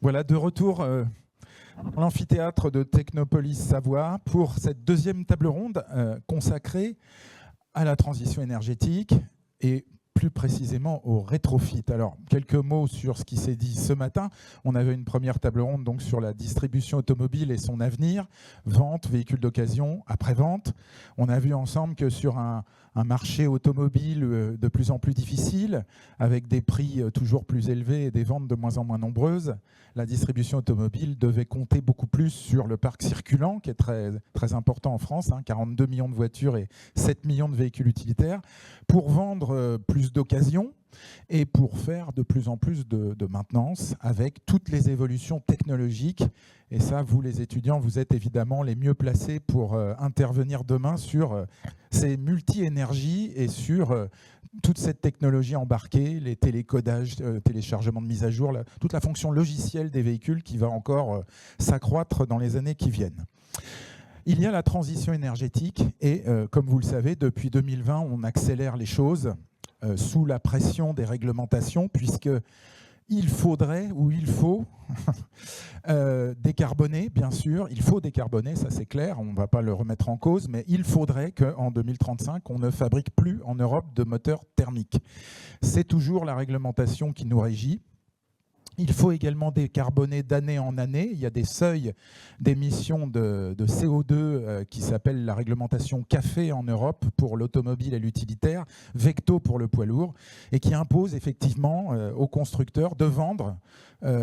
Voilà, de retour dans l'amphithéâtre de Technopolis Savoie pour cette deuxième table ronde consacrée à la transition énergétique et plus précisément au rétrofit. Alors, quelques mots sur ce qui s'est dit ce matin. On avait une première table ronde donc, sur la distribution automobile et son avenir, vente, véhicules d'occasion, après-vente. On a vu ensemble que sur un marché automobile de plus en plus difficile, avec des prix toujours plus élevés et des ventes de moins en moins nombreuses, la distribution automobile devait compter beaucoup plus sur le parc circulant, qui est très, très important en France, 42 millions de voitures et 7 millions de véhicules utilitaires, pour vendre plus d'occasions et pour faire de plus en plus de maintenance avec toutes les évolutions technologiques. Et ça, vous les étudiants, vous êtes évidemment les mieux placés pour intervenir demain sur ces multi-énergies et sur toute cette technologie embarquée, les télécodages, téléchargements de mise à jour, toute la fonction logicielle des véhicules qui va encore s'accroître dans les années qui viennent. Il y a la transition énergétique et comme vous le savez, depuis 2020, on accélère les choses sous la pression des réglementations puisque il faudrait, ou il faut, décarboner, bien sûr. Il faut décarboner, ça c'est clair, on ne va pas le remettre en cause, mais il faudrait qu'en 2035, on ne fabrique plus en Europe de moteurs thermiques. C'est toujours la réglementation qui nous régit. Il faut également décarboner d'année en année. Il y a des seuils d'émissions de CO2 qui s'appellent la réglementation CAFE en Europe pour l'automobile et l'utilitaire, Vecto pour le poids lourd, et qui impose effectivement aux constructeurs de vendre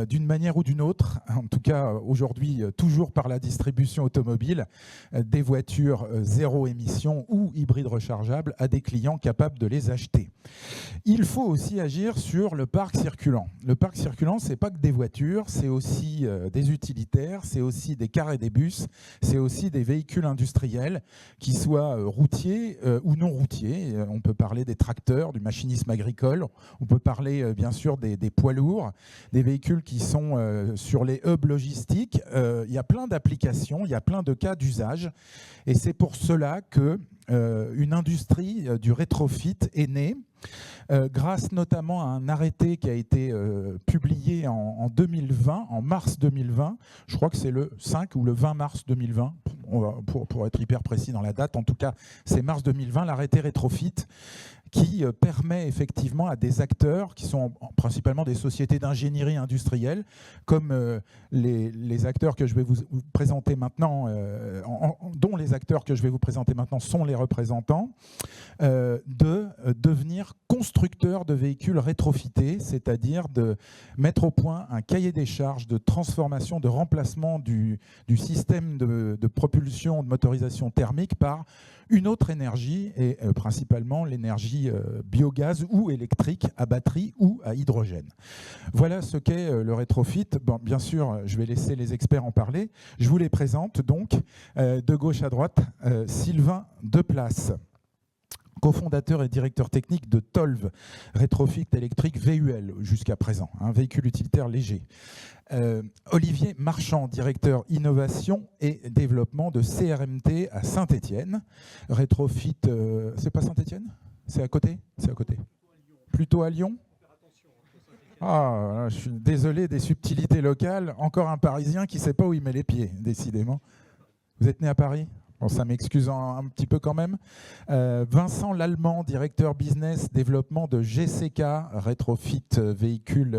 d'une manière ou d'une autre, en tout cas aujourd'hui toujours par la distribution automobile, des voitures zéro émission ou hybrides rechargeables à des clients capables de les acheter. Il faut aussi agir sur le parc circulant. Le parc circulant, ce n'est pas que des voitures, c'est aussi des utilitaires, c'est aussi des cars et des bus, c'est aussi des véhicules industriels, qui soient routiers ou non routiers. On peut parler des tracteurs, du machinisme agricole, on peut parler bien sûr des poids lourds, des véhicules qui sont sur les hubs logistiques. Il y a plein d'applications, il y a plein de cas d'usage. Et c'est pour cela qu'une industrie du rétrofit est née, grâce notamment à un arrêté qui a été publié en 2020, en mars 2020. Je crois que c'est le 5 ou le 20 mars 2020, pour être hyper précis dans la date. En tout cas, c'est mars 2020, l'arrêté rétrofit, qui permet effectivement à des acteurs qui sont principalement des sociétés d'ingénierie industrielle, comme les acteurs que je vais vous présenter maintenant, dont les acteurs que je vais vous présenter maintenant sont les représentants, de devenir constructeurs de véhicules rétrofités, c'est-à-dire de mettre au point un cahier des charges de transformation, de remplacement du système de propulsion, de motorisation thermique par une autre énergie, et principalement l'énergie biogaz ou électrique à batterie ou à hydrogène. Voilà ce qu'est le rétrofit. Bon, bien sûr, je vais laisser les experts en parler. Je vous les présente donc de gauche à droite. Sylvain Deplace, cofondateur et directeur technique de Tolv, rétrofit électrique VUL jusqu'à présent, un véhicule utilitaire léger. Olivier Marchand, directeur innovation et développement de CRMT à Saint-Étienne. Rétrofit, c'est pas Saint-Étienne? C'est à côté? C'est à côté. Plutôt à Lyon? Ah, je suis désolé des subtilités locales. Encore un Parisien qui ne sait pas où il met les pieds, décidément. Vous êtes né à Paris? Bon, ça m'excuse un petit peu quand même. Vincent Lallemand, directeur business développement de GCK, rétrofit véhicule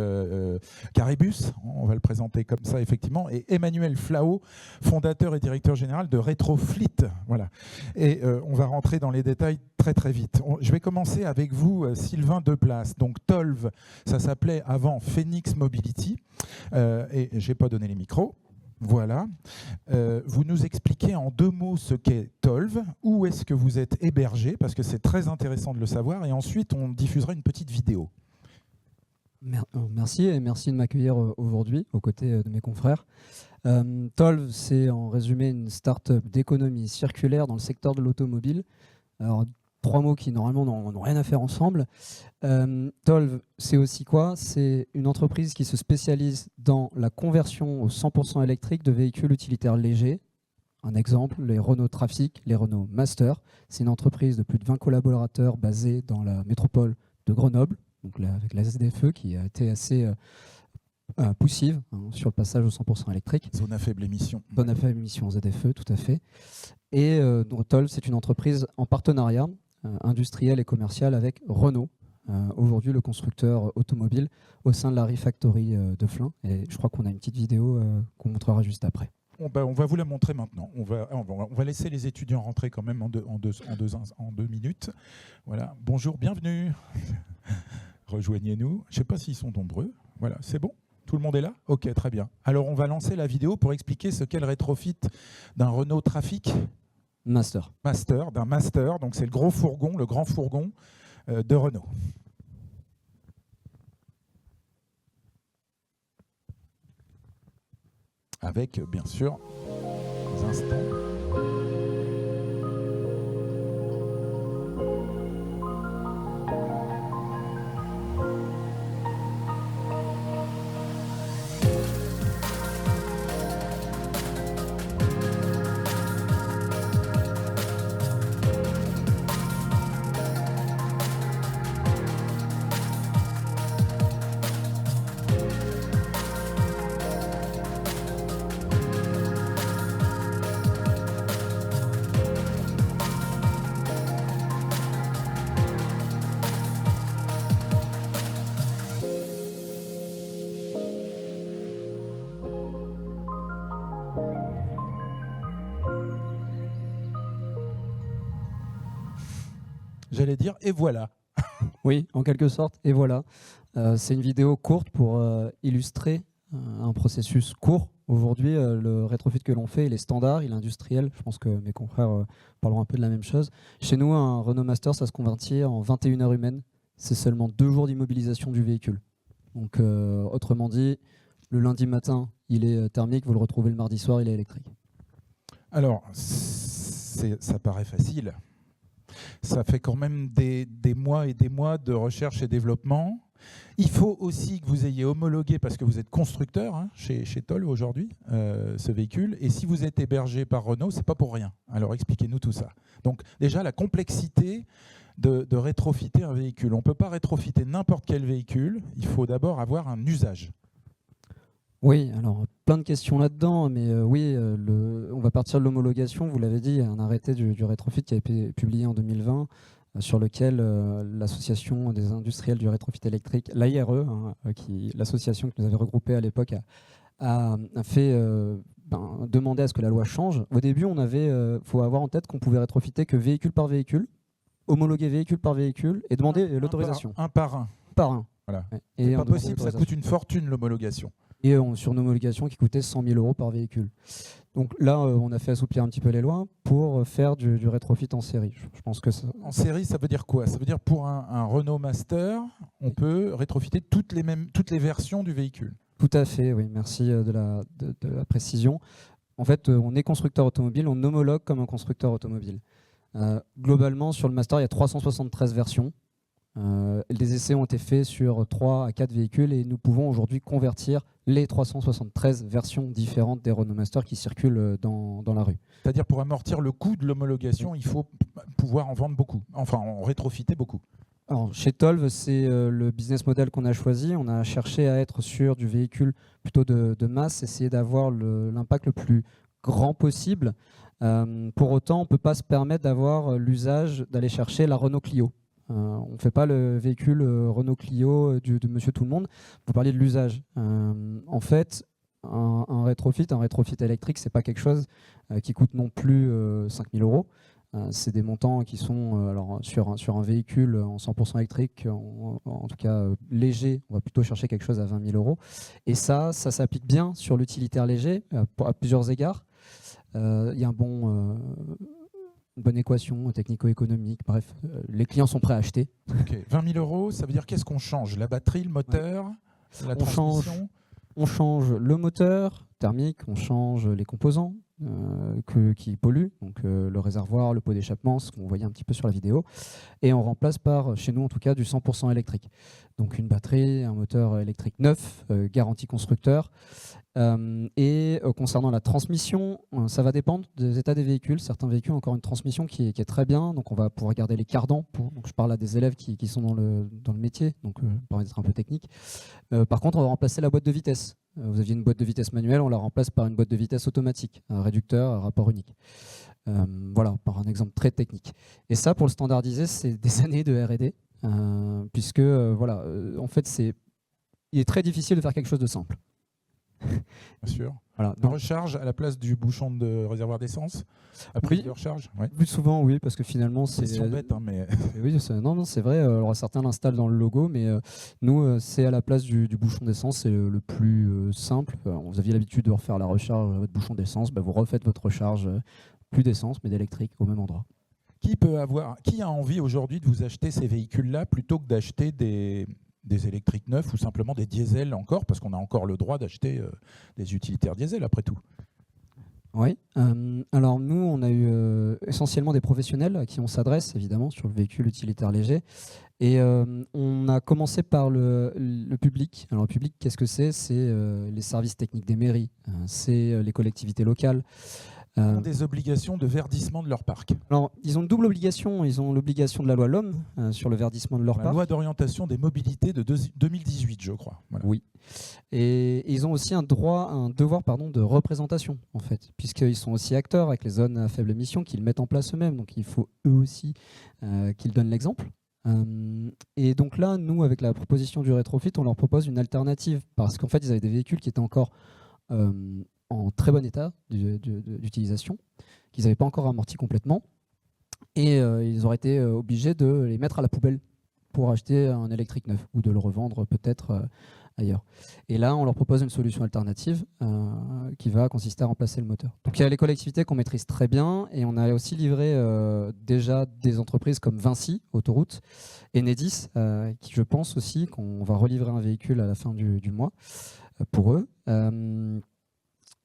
Caribus, on va le présenter comme ça effectivement, et Emmanuel Flao, fondateur et directeur général de Retroflit. Voilà. Et on va rentrer dans les détails très très vite. Je vais commencer avec vous, Sylvain Deplace. Donc Tolv, ça s'appelait avant Phoenix Mobility, et je n'ai pas donné les micros. Voilà. Vous nous expliquez en 2 mots ce qu'est Tolv, où est-ce que vous êtes hébergé, parce que c'est très intéressant de le savoir, et ensuite on diffusera une petite vidéo. Merci, et merci de m'accueillir aujourd'hui aux côtés de mes confrères. Tolv, c'est en résumé une start-up d'économie circulaire dans le secteur de l'automobile. Alors, 3 mots qui normalement n'ont rien à faire ensemble. Tolv, c'est aussi quoi? C'est une entreprise qui se spécialise dans la conversion au 100% électrique de véhicules utilitaires légers. Un exemple, les Renault Trafic, les Renault Master. C'est une entreprise de plus de 20 collaborateurs basée dans la métropole de Grenoble, donc avec la SDFE qui a été assez poussive sur le passage au 100% électrique. Zone à faible émission. Zone à faible émission ZFE, tout à fait. Et Tolv, c'est une entreprise en partenariat industriel et commercial avec Renault, aujourd'hui le constructeur automobile au sein de la Refactory de Flins. Et je crois qu'on a une petite vidéo qu'on montrera juste après. On va vous la montrer maintenant. On va laisser les étudiants rentrer quand même en deux minutes. Voilà. Bonjour, bienvenue. Rejoignez-nous. Je ne sais pas s'ils sont nombreux. Voilà, c'est bon ? Tout le monde est là ? Ok, très bien. Alors on va lancer la vidéo pour expliquer ce qu'est le rétrofit d'un Renault Trafic Master. D'un Master. Donc c'est le gros fourgon, le grand fourgon de Renault. Avec, bien sûr, des instants. J'allais dire, et voilà. Oui, en quelque sorte, et voilà. C'est une vidéo courte pour illustrer un processus court. Aujourd'hui, le rétrofit que l'on fait, il est standard, il est industriel. Je pense que mes confrères parleront un peu de la même chose. Chez nous, un Renault Master, ça se convertit en 21 heures humaines. C'est seulement 2 jours d'immobilisation du véhicule. Donc, autrement dit, le lundi matin, il est thermique, vous le retrouvez le mardi soir, il est électrique. Alors, ça paraît facile. Ça fait quand même des mois et des mois de recherche et développement. Il faut aussi que vous ayez homologué, parce que vous êtes constructeur chez Tolv aujourd'hui, ce véhicule. Et si vous êtes hébergé par Renault, ce n'est pas pour rien. Alors expliquez-nous tout ça. Donc déjà, la complexité de rétrofiter un véhicule. On ne peut pas rétrofiter n'importe quel véhicule. Il faut d'abord avoir un usage. Oui, alors plein de questions là-dedans, mais oui, on va partir de l'homologation. Vous l'avez dit, il y a un arrêté du rétrofit qui a été publié en 2020 sur lequel l'association des industriels du rétrofit électrique, l'AIRE, l'association que nous avait regroupée à l'époque, a fait demander à ce que la loi change. Au début, faut avoir en tête qu'on pouvait rétrofiter que véhicule par véhicule, homologuer véhicule par véhicule et demander l'autorisation. Un par un. Par un. Voilà. Ouais. C'est pas possible, ça coûte une fortune l'homologation. Et sur une homologation qui coûtait 100 000 € par véhicule. Donc là, on a fait assouplir un petit peu les lois pour faire du rétrofit en série. Je pense que En série, ça veut dire quoi? Ça veut dire pour un Renault Master, on peut rétrofiter toutes les versions du véhicule. Tout à fait, oui. Merci de la précision. En fait, on est constructeur automobile, on homologue comme un constructeur automobile. Globalement, sur le Master, il y a 373 versions. Les essais ont été faits sur 3 à 4 véhicules et nous pouvons aujourd'hui convertir les 373 versions différentes des Renault Master qui circulent dans la rue. C'est-à-dire pour amortir le coût de l'homologation, il faut pouvoir en vendre beaucoup, enfin en rétrofiter beaucoup. Alors, chez Tolv, c'est le business model qu'on a choisi. On a cherché à être sur du véhicule plutôt de masse, essayer d'avoir l'impact le plus grand possible. Pour autant, on ne peut pas se permettre d'avoir l'usage d'aller chercher la Renault Clio. On ne fait pas le véhicule Renault Clio de Monsieur Tout-le-Monde. Vous parliez de l'usage. En fait, un rétrofit électrique, ce n'est pas quelque chose qui coûte non plus 5 000 €. C'est des montants qui sont, alors, sur un véhicule en 100% électrique, en tout cas léger, on va plutôt chercher quelque chose à 20 000 €. Et ça s'applique bien sur l'utilitaire léger à plusieurs égards. Il y a une bonne équation technico-économique. Bref, les clients sont prêts à acheter. Okay. 20 000 €, ça veut dire qu'est-ce qu'on change? La batterie, le moteur, la transmission? On change le moteur, thermique, on change les composants qui polluent, donc le réservoir, le pot d'échappement, ce qu'on voyait un petit peu sur la vidéo, et on remplace par, chez nous en tout cas, du 100% électrique. Donc une batterie, un moteur électrique neuf, garantie constructeur. Concernant la transmission, ça va dépendre des états des véhicules. Certains véhicules ont encore une transmission qui est très bien, donc on va pouvoir garder les cardans. Donc je parle à des élèves qui sont dans le métier, donc ça permet d'être un peu technique. Par contre, on va remplacer la boîte de vitesse. Vous aviez une boîte de vitesse manuelle, on la remplace par une boîte de vitesse automatique, un réducteur à rapport unique. Voilà, par un exemple très technique. Et ça, pour le standardiser, c'est des années de R&D, puisque voilà, en fait, il est très difficile de faire quelque chose de simple. Bien sûr. Voilà. De recharge à la place du bouchon de réservoir d'essence après Oui. de recharge. Ouais. Plus souvent, oui, parce que finalement, C'est bête, hein, mais oui, non, c'est vrai. Alors certains l'installent dans le logo, mais nous, c'est à la place du bouchon d'essence, c'est le plus simple. Vous aviez l'habitude de refaire la recharge à votre bouchon d'essence, vous refaites votre recharge, plus d'essence, mais d'électrique au même endroit. Qui a envie aujourd'hui de vous acheter ces véhicules-là plutôt que d'acheter des électriques neufs ou simplement des diesels encore, parce qu'on a encore le droit d'acheter des utilitaires diesel après tout. Oui. Alors nous, on a eu essentiellement des professionnels à qui on s'adresse, évidemment, sur le véhicule utilitaire léger. Et on a commencé par le public. Alors le public, qu'est-ce que c'est ? C'est les services techniques des mairies, c'est les collectivités locales. Ont des obligations de verdissement de leur parc. Alors, ils ont une double obligation. Ils ont l'obligation de la loi LOM sur le verdissement de leur La parc. loi d'orientation des mobilités de 2018, je crois. Voilà. Oui. Et ils ont aussi un devoir de représentation, en fait, puisqu'ils sont aussi acteurs avec les zones à faible émission qu'ils mettent en place eux-mêmes. Donc, il faut eux aussi qu'ils donnent l'exemple. Et donc là, nous, avec la proposition du rétrofit, on leur propose une alternative, parce qu'en fait, ils avaient des véhicules qui étaient encore en très bon état d'utilisation, qu'ils n'avaient pas encore amorti complètement, et ils auraient été obligés de les mettre à la poubelle pour acheter un électrique neuf, ou de le revendre peut-être ailleurs. Et là, on leur propose une solution alternative qui va consister à remplacer le moteur. Donc il y a les collectivités qu'on maîtrise très bien, et on a aussi livré déjà des entreprises comme Vinci, Autoroute, et Nedis, qui je pense aussi qu'on va relivrer un véhicule à la fin du mois pour eux.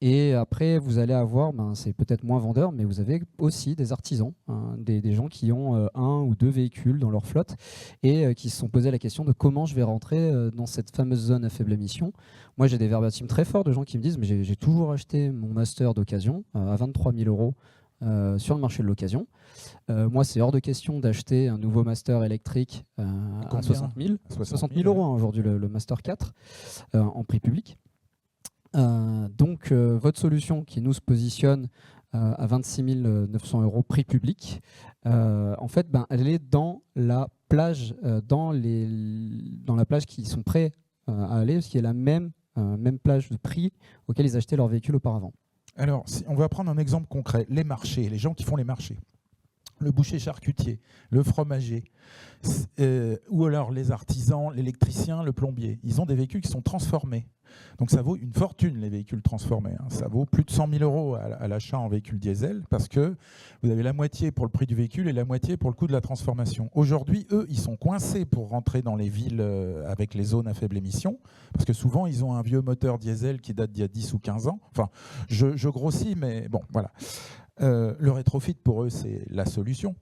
Et après, vous allez avoir, c'est peut-être moins vendeur, mais vous avez aussi des artisans, des gens qui ont un ou deux véhicules dans leur flotte et qui se sont posé la question de comment je vais rentrer dans cette fameuse zone à faible émission. Moi, j'ai des verbatims très forts de gens qui me disent « mais j'ai toujours acheté mon master d'occasion à 23 000 € sur le marché de l'occasion. Moi, c'est hors de question d'acheter un nouveau master électrique à 60 000 € aujourd'hui, le master 4 en prix public. Donc votre solution qui nous se positionne à 26 900 € prix public, en fait, elle est dans la plage, dans la plage qui sont prêts à aller, ce qui est la même plage de prix auquel ils achetaient leur véhicule auparavant. Alors, on va prendre un exemple concret, les marchés, les gens qui font les marchés. Le boucher charcutier, le fromager, ou alors les artisans, l'électricien, le plombier. Ils ont des véhicules qui sont transformés. Donc ça vaut une fortune, les véhicules transformés. Ça vaut plus de 100 000 € à l'achat en véhicule diesel, parce que vous avez la moitié pour le prix du véhicule et la moitié pour le coût de la transformation. Aujourd'hui, eux, ils sont coincés pour rentrer dans les villes avec les zones à faible émission, parce que souvent, ils ont un vieux moteur diesel qui date d'il y a 10 ou 15 ans. Enfin, je grossis, mais bon, voilà. Le rétrofit, pour eux, c'est la solution.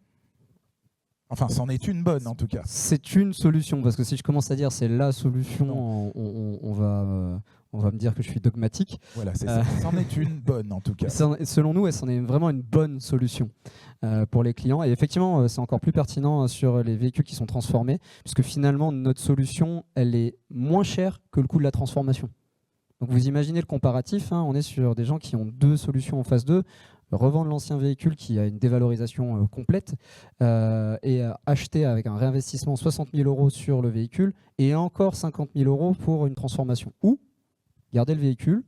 Enfin, c'en est une bonne, en tout cas. C'est une solution, parce que si je commence à dire c'est la solution, on va me dire que je suis dogmatique. Voilà, c'est ça. C'en est une bonne, en tout cas. Selon nous, c'en est vraiment une bonne solution pour les clients. Et effectivement, c'est encore plus pertinent sur les véhicules qui sont transformés, puisque finalement, notre solution, elle est moins chère que le coût de la transformation. Donc vous imaginez le comparatif, on est sur des gens qui ont deux solutions en face d'eux, revendre l'ancien véhicule qui a une dévalorisation complète et acheter avec un réinvestissement 60 000 € sur le véhicule et encore 50 000 € pour une transformation. Ou garder le véhicule,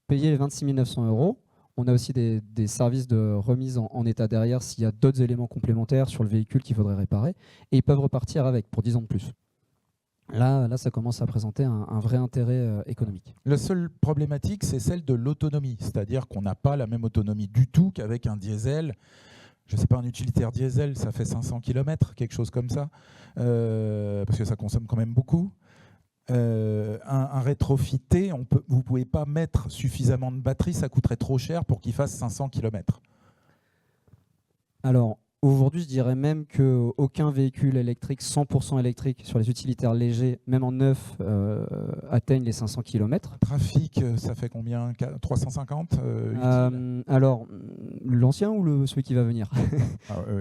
payer les 26 900 €. On a aussi des services de remise en état derrière s'il y a d'autres éléments complémentaires sur le véhicule qu'il faudrait réparer. Et ils peuvent repartir avec pour 10 ans de plus. Là, ça commence à présenter un vrai intérêt économique. La seule problématique, c'est celle de l'autonomie. C'est-à-dire qu'on n'a pas la même autonomie du tout qu'avec un diesel. Je ne sais pas, un utilitaire diesel, ça fait 500 km, quelque chose comme ça, parce que ça consomme quand même beaucoup. un rétrofité, vous ne pouvez pas mettre suffisamment de batterie, ça coûterait trop cher pour qu'il fasse 500 km. Alors, aujourd'hui, je dirais même qu'aucun véhicule électrique, 100% électrique, sur les utilitaires légers, même en neuf, atteignent les 500 km. Trafic, ça fait combien? 350 Alors, l'ancien ou celui qui va venir?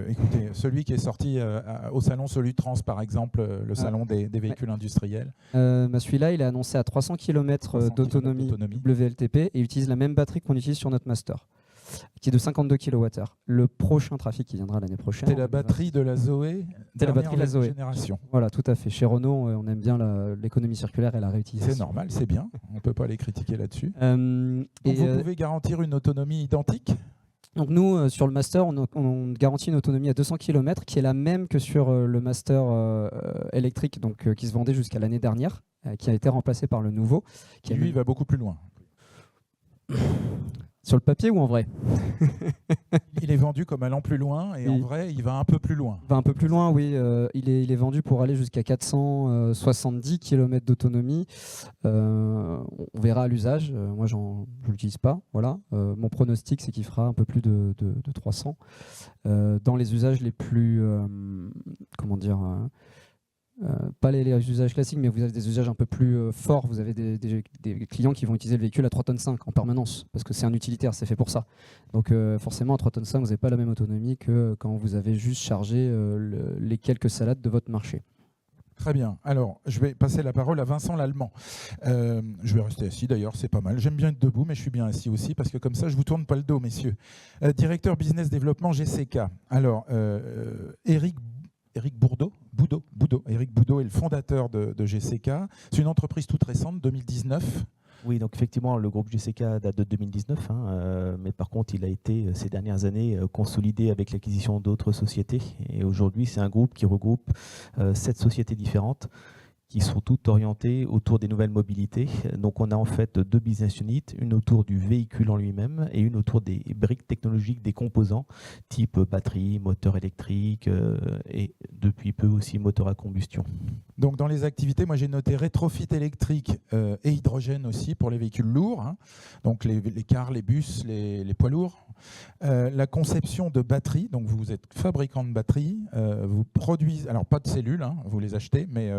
Écoutez, celui qui est sorti au salon Solutrans, par exemple, le salon des véhicules industriels. Celui-là, il est annoncé à 300 km d'autonomie WLTP et utilise la même batterie qu'on utilise sur notre Master, qui est de 52 kWh. Le prochain Trafic qui viendra l'année prochaine. C'est la batterie de la Zoé, c'est la batterie de la Zoé. Génération. Voilà, tout à fait. Chez Renault, on aime bien l'économie circulaire et la réutilisation. C'est normal, c'est bien. On ne peut pas les critiquer là-dessus. Vous pouvez garantir une autonomie identique? Donc nous, sur le Master, on garantit une autonomie à 200 km qui est la même que sur le Master électrique, donc, qui se vendait jusqu'à l'année dernière, qui a été remplacé par le nouveau. Lui, il va beaucoup plus loin. Sur le papier ou en vrai? Il est vendu comme allant plus loin et en vrai, il va un peu plus loin. Il va un peu plus loin, oui. Il est vendu pour aller jusqu'à 470 km d'autonomie. On verra à l'usage. Moi, je ne l'utilise pas. Voilà. Mon pronostic, c'est qu'il fera un peu plus de 300. Dans les usages les plus... comment dire pas les usages classiques, mais vous avez des usages un peu plus forts. Vous avez des clients qui vont utiliser le véhicule à 3,5 tonnes en permanence, parce que c'est un utilitaire, c'est fait pour ça. Donc forcément, à 3,5 tonnes, vous n'avez pas la même autonomie que quand vous avez juste chargé les quelques salades de votre marché. Très bien. Alors, je vais passer la parole à Vincent Lallemand. Je vais rester assis d'ailleurs, c'est pas mal. J'aime bien être debout, mais je suis bien assis aussi, parce que comme ça, je ne vous tourne pas le dos, messieurs. Directeur Business Développement GCK. Alors, Éric Boudot est le fondateur de GCK. C'est une entreprise toute récente, 2019. Oui, donc effectivement, le groupe GCK date de 2019, mais par contre, il a été ces dernières années consolidé avec l'acquisition d'autres sociétés. Et aujourd'hui, c'est un groupe qui regroupe 7 sociétés différentes, qui sont toutes orientées autour des nouvelles mobilités. Donc on a en fait 2 business units, une autour du véhicule en lui-même et une autour des briques technologiques, des composants, type batterie, moteur électrique et depuis peu aussi moteur à combustion. Donc dans les activités, moi j'ai noté rétrofit électrique et hydrogène aussi pour les véhicules lourds, donc les cars, les bus, les poids lourds. La conception de batteries, donc vous êtes fabricant de batteries, vous produisez, alors pas de cellules, vous les achetez, mais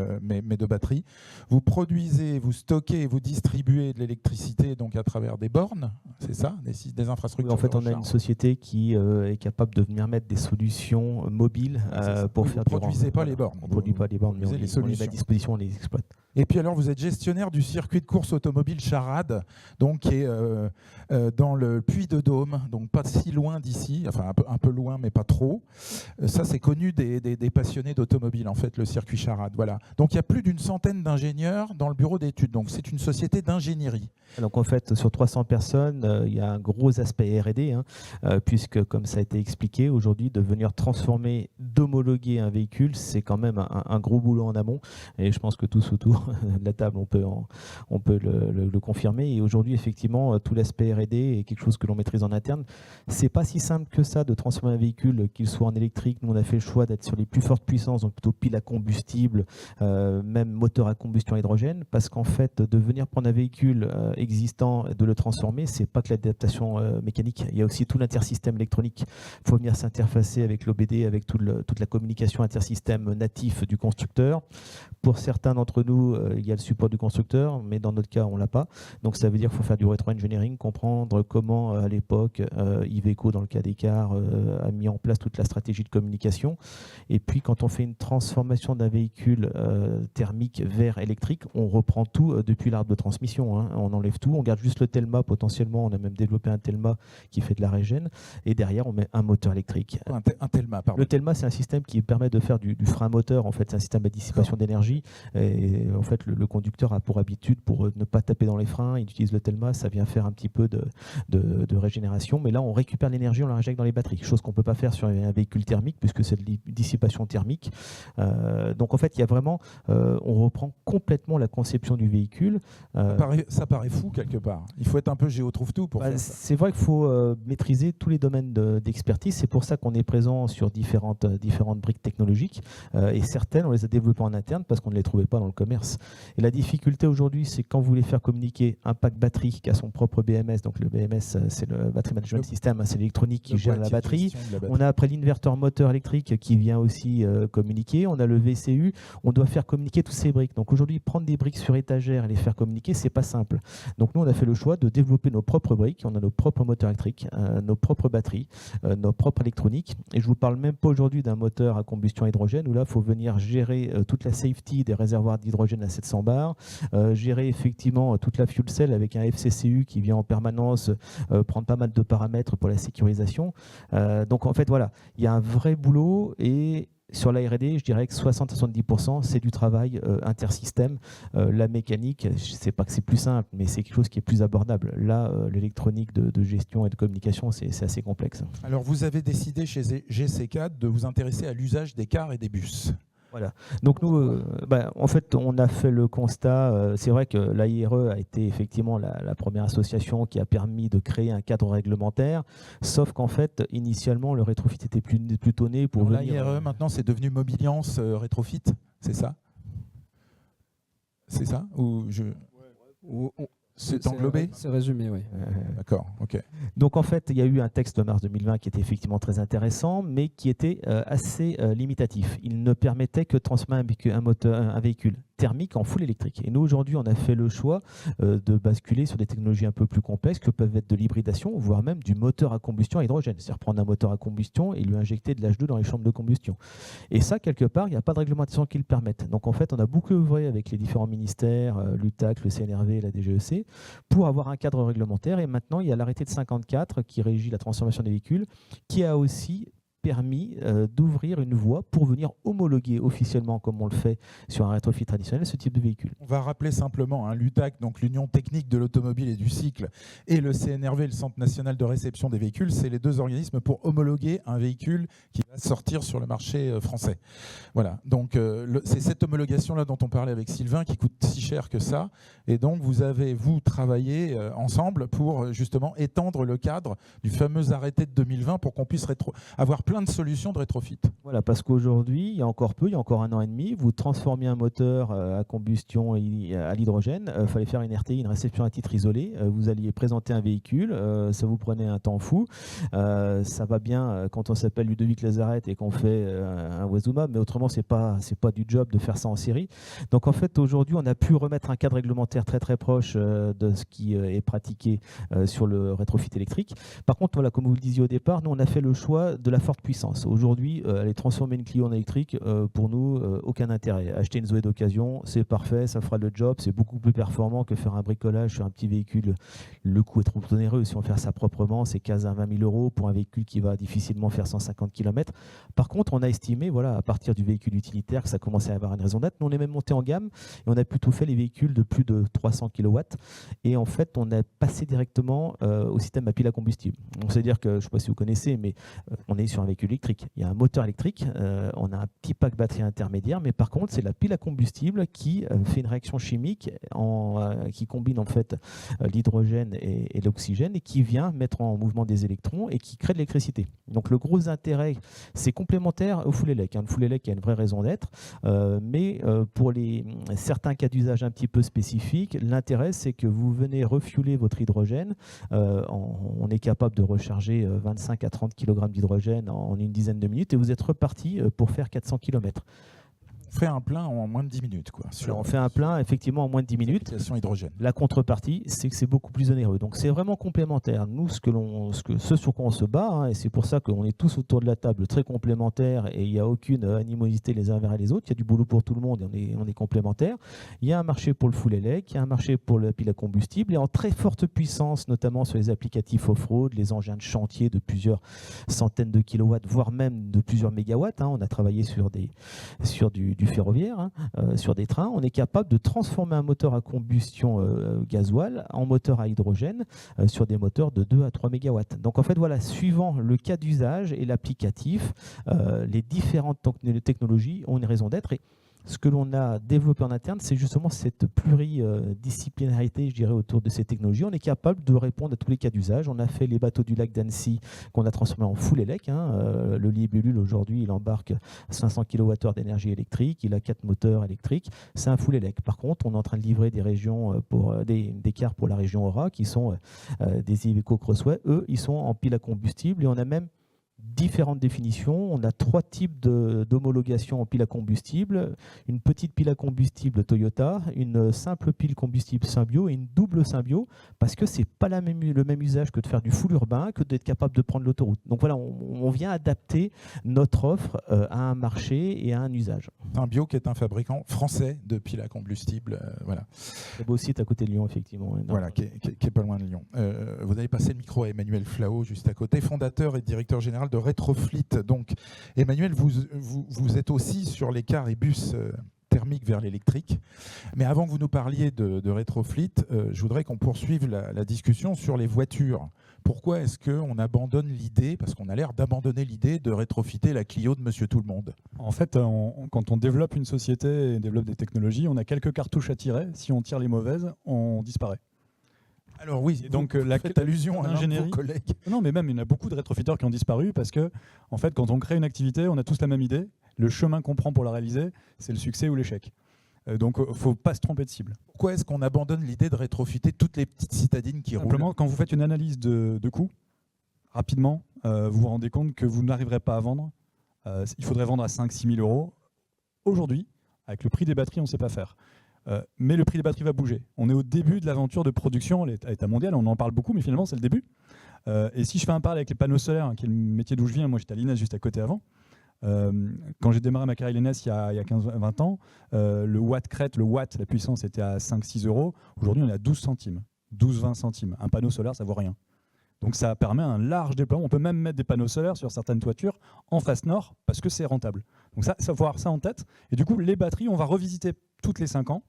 de batteries. Vous produisez, vous stockez et vous distribuez de l'électricité donc à travers des bornes, c'est ça, des infrastructures. Oui, en fait, on a une société qui est capable de venir mettre des solutions mobiles pour faire du. Vous ne produisez pas les bornes. On ne produit pas les bornes, mais on les met à disposition, on les exploite. Et puis alors, vous êtes gestionnaire du circuit de course automobile Charade, donc qui est dans le Puy-de-Dôme, donc pas si loin d'ici, enfin un peu loin, mais pas trop. Ça, c'est connu des passionnés d'automobile, en fait, le circuit Charade. Voilà. Donc il y a plus d'une centaine d'ingénieurs dans le bureau d'études. Donc c'est une société d'ingénierie. Donc en fait, sur 300 personnes, il y a un gros aspect R&D, puisque comme ça a été expliqué, aujourd'hui, de venir transformer, d'homologuer un véhicule, c'est quand même un gros boulot en amont. Et je pense que tous autour de la table, on peut le confirmer. Et aujourd'hui, effectivement, tout l'aspect R&D est quelque chose que l'on maîtrise en interne. C'est pas si simple que ça de transformer un véhicule, qu'il soit en électrique. Nous, on a fait le choix d'être sur les plus fortes puissances, donc plutôt pile à combustible, même moteur à combustion hydrogène, parce qu'en fait, de venir prendre un véhicule existant, de le transformer, c'est pas que l'adaptation mécanique. Il y a aussi tout l'intersystème électronique. Il faut venir s'interfacer avec l'OBD, avec toute la communication intersystème natif du constructeur. Pour certains d'entre nous, il y a le support du constructeur, mais dans notre cas, on l'a pas. Donc ça veut dire qu'il faut faire du rétro-engineering, comprendre comment, à l'époque, Iveco, dans le cas des cars, a mis en place toute la stratégie de communication. Et puis, quand on fait une transformation d'un véhicule thermique vers électrique, on reprend tout depuis l'arbre de transmission. On enlève tout, on garde juste le Telma. Potentiellement, on a même développé un Telma qui fait de la régène. Et derrière, on met un moteur électrique. Un Telma, pardon. Le Telma, c'est un système qui permet de faire du frein moteur. En fait, c'est un système à dissipation d'énergie. Et en fait, le conducteur a pour habitude, pour ne pas taper dans les freins, il utilise le Telma. Ça vient faire un petit peu de régénération. Mais là, on récupère l'énergie, on la réinjecte dans les batteries. Chose qu'on ne peut pas faire sur un véhicule thermique, puisque c'est de dissipation thermique. Donc, en fait, il y a vraiment... on reprend complètement la conception du véhicule. Ça paraît fou quelque part. Il faut être un peu géotrouve-tout pour faire ça. C'est vrai qu'il faut maîtriser tous les domaines d'expertise. C'est pour ça qu'on est présent sur différentes briques technologiques. Et certaines, on les a développées en interne parce qu'on ne les trouvait pas dans le commerce. puissance. Et la difficulté aujourd'hui, c'est quand vous voulez faire communiquer un pack batterie qui a son propre BMS, donc le BMS, c'est le Battery Management System, c'est l'électronique qui gère la batterie. On a après l'inverteur moteur électrique qui vient aussi communiquer. On a le VCU. On doit faire communiquer tous ces briques. Donc aujourd'hui, prendre des briques sur étagère et les faire communiquer, c'est pas simple. Donc nous, on a fait le choix de développer nos propres briques. On a nos propres moteurs électriques, nos propres batteries, nos propres électroniques. Et je vous parle même pas aujourd'hui d'un moteur à combustion hydrogène où là, il faut venir gérer toute la safety des réservoirs d'hydrogène à 700 bars, gérer effectivement toute la fuel cell avec un FCCU qui vient en permanence prendre pas mal de paramètres pour la sécurisation. Donc en fait, voilà, il y a un vrai boulot et sur la R&D, je dirais que 60-70%, c'est du travail intersystème. La mécanique, je ne sais pas que c'est plus simple, mais c'est quelque chose qui est plus abordable. Là, l'électronique de gestion et de communication, c'est assez complexe. Alors, vous avez décidé chez GC4 de vous intéresser à l'usage des cars et des bus. Voilà. Donc nous, en fait, on a fait le constat. C'est vrai que l'AIRE a été effectivement la première association qui a permis de créer un cadre réglementaire. Sauf qu'en fait, initialement, le rétrofit était plutôt né pour venir. L'AIRE, maintenant, c'est devenu Mobiliance Rétrofit, c'est ça? C'est ça? C'est englobé? C'est résumé, oui. D'accord, ok. Donc en fait, il y a eu un texte de mars 2020 qui était effectivement très intéressant, mais qui était assez limitatif. Il ne permettait que de transmettre un véhicule thermique en full électrique. Et nous, aujourd'hui, on a fait le choix de basculer sur des technologies un peu plus complexes que peuvent être de l'hybridation, voire même du moteur à combustion à hydrogène. C'est-à-dire prendre un moteur à combustion et lui injecter de l'H2 dans les chambres de combustion. Et ça, quelque part, il n'y a pas de réglementation qui le permette. Donc en fait, on a beaucoup œuvré avec les différents ministères, l'UTAC, le CNRV, la DGEC, pour avoir un cadre réglementaire. Et maintenant, il y a l'arrêté de 54 qui régit la transformation des véhicules, qui a aussi permis d'ouvrir une voie pour venir homologuer officiellement, comme on le fait sur un rétrofit traditionnel, ce type de véhicule. On va rappeler simplement l'UTAC, donc l'Union technique de l'automobile et du cycle, et le CNRV, le Centre national de réception des véhicules, c'est les deux organismes pour homologuer un véhicule qui va sortir sur le marché français. Voilà, donc c'est cette homologation-là dont on parlait avec Sylvain qui coûte si cher que ça, et donc vous avez, travaillé ensemble pour justement étendre le cadre du fameux arrêté de 2020 pour qu'on puisse avoir plein de solutions de rétrofit. Voilà, parce qu'aujourd'hui, il y a encore un an et demi, vous transformiez un moteur à combustion à l'hydrogène, il fallait faire une RTI, une réception à titre isolé, vous alliez présenter un véhicule, ça vous prenait un temps fou, ça va bien quand on s'appelle Ludovic Lazaret et qu'on fait un Wazuma, mais autrement, c'est pas du job de faire ça en série. Donc en fait, aujourd'hui, on a pu remettre un cadre réglementaire très très proche de ce qui est pratiqué sur le rétrofit électrique. Par contre, voilà, comme vous le disiez au départ, nous, on a fait le choix de la forte puissance. Aujourd'hui, aller transformer une Clio en électrique, pour nous, aucun intérêt. Acheter une Zoé d'occasion, c'est parfait, ça fera le job, c'est beaucoup plus performant que faire un bricolage sur un petit véhicule. Le coût est trop onéreux. Si on fait ça proprement, c'est 15 à 20 000 € pour un véhicule qui va difficilement faire 150 km. Par contre, on a estimé, voilà, à partir du véhicule utilitaire, que ça commençait à avoir une raison d'être. Nous, on est même monté en gamme et on a plutôt fait les véhicules de plus de 300 kW. Et en fait, on a passé directement au système à pile à combustible. C'est-à-dire que, je ne sais pas si vous connaissez, mais on est sur un véhicule électrique. Il y a un moteur électrique, on a un petit pack batterie intermédiaire, mais par contre, c'est la pile à combustible qui fait une réaction chimique qui combine en fait l'hydrogène et l'oxygène et qui vient mettre en mouvement des électrons et qui crée de l'électricité. Donc le gros intérêt, c'est complémentaire au full elec. Le full elec a une vraie raison d'être, mais pour certains cas d'usage un petit peu spécifiques, l'intérêt, c'est que vous venez refueler votre hydrogène. On est capable de recharger 25 à 30 kg d'hydrogène en une dizaine de minutes et vous êtes reparti pour faire 400 km. On fait un plein en moins de ce minutes. On fait un plein effectivement en moins de 10 minutes. Hydrogène. La contrepartie, c'est que c'est beaucoup plus onéreux. Donc c'est vraiment complémentaire. Nous, ce sur quoi on se bat, et c'est pour ça qu'on est tous autour de la table très complémentaires et il n'y a aucune animosité les uns vers les autres. Il y a du boulot pour tout le monde et on est complémentaires. Il y a un marché pour le full elec, il y a un marché pour la pile à combustible et en très forte puissance, notamment sur les applicatifs off-road, les engins de chantier de plusieurs centaines de kilowatts, voire même de plusieurs mégawatts. On a travaillé sur du ferroviaire, sur des trains, on est capable de transformer un moteur à combustion gasoil en moteur à hydrogène sur des moteurs de 2 à 3 MW. Donc en fait, voilà, suivant le cas d'usage et l'applicatif, les différentes technologies ont une raison d'être. Ce que l'on a développé en interne, c'est justement cette pluridisciplinarité, je dirais, autour de ces technologies. On est capable de répondre à tous les cas d'usage. On a fait les bateaux du lac d'Annecy qu'on a transformés en full élec. Le Libellule, aujourd'hui, il embarque 500 kWh d'énergie électrique. Il a 4 moteurs électriques. C'est un full élec. Par contre, on est en train de livrer des régions des cars pour la région Aura, qui sont des Iveco Crossway. Eux, ils sont en pile à combustible. Et on a même différentes définitions. On a 3 types d'homologation en pile à combustible. Une petite pile à combustible Toyota, une simple pile combustible Symbio et une double Symbio, parce que c'est pas le même usage que de faire du full urbain, que d'être capable de prendre l'autoroute. Donc voilà, on vient adapter notre offre à un marché et à un usage. Symbio qui est un fabricant français de piles à combustible. Voilà. C'est beau site à côté de Lyon, effectivement. Voilà, qui est pas loin de Lyon. Vous allez passer le micro à Emmanuel Flao, juste à côté, fondateur et directeur général de Retroflit. Donc, Emmanuel, vous êtes aussi sur les cars et bus thermiques vers l'électrique. Mais avant que vous nous parliez de Retroflit, je voudrais qu'on poursuive la discussion sur les voitures. Pourquoi est-ce qu'on abandonne l'idée, parce qu'on a l'air d'abandonner l'idée de rétrofiter la Clio de Monsieur Tout-le-Monde? En fait, quand on développe une société et développe des technologies, on a quelques cartouches à tirer. Si on tire les mauvaises, on disparaît. Alors oui, donc vous faites allusion à l'un de vos collègues. Non, mais même, il y en a beaucoup de rétrofitteurs qui ont disparu parce que, en fait, quand on crée une activité, on a tous la même idée. Le chemin qu'on prend pour la réaliser, c'est le succès ou l'échec. Donc, il ne faut pas se tromper de cible. Pourquoi est-ce qu'on abandonne l'idée de rétrofiter toutes les petites citadines qui roulent? Simplement, quand vous faites une analyse de coût, rapidement, vous vous rendez compte que vous n'arriverez pas à vendre. Il faudrait vendre à 5-6 000 euros. Aujourd'hui, avec le prix des batteries, on ne sait pas faire. Mais le prix des batteries va bouger. On est au début de l'aventure de production à l'état mondial, on en parle beaucoup, mais finalement c'est le début. Et si je fais un parallèle avec les panneaux solaires, qui est le métier d'où je viens, moi j'étais à l'INES juste à côté avant, quand j'ai démarré ma carrière à l'INES il y a 15-20 ans, le watt crête, la puissance était à 5-6 euros. Aujourd'hui on est à 12 centimes, 12-20 centimes. Un panneau solaire ça vaut rien. Donc ça permet un large déploiement. On peut même mettre des panneaux solaires sur certaines toitures en face nord parce que c'est rentable. Donc ça, faut avoir ça en tête. Et du coup, les batteries, on va revisiter toutes les 5 ans,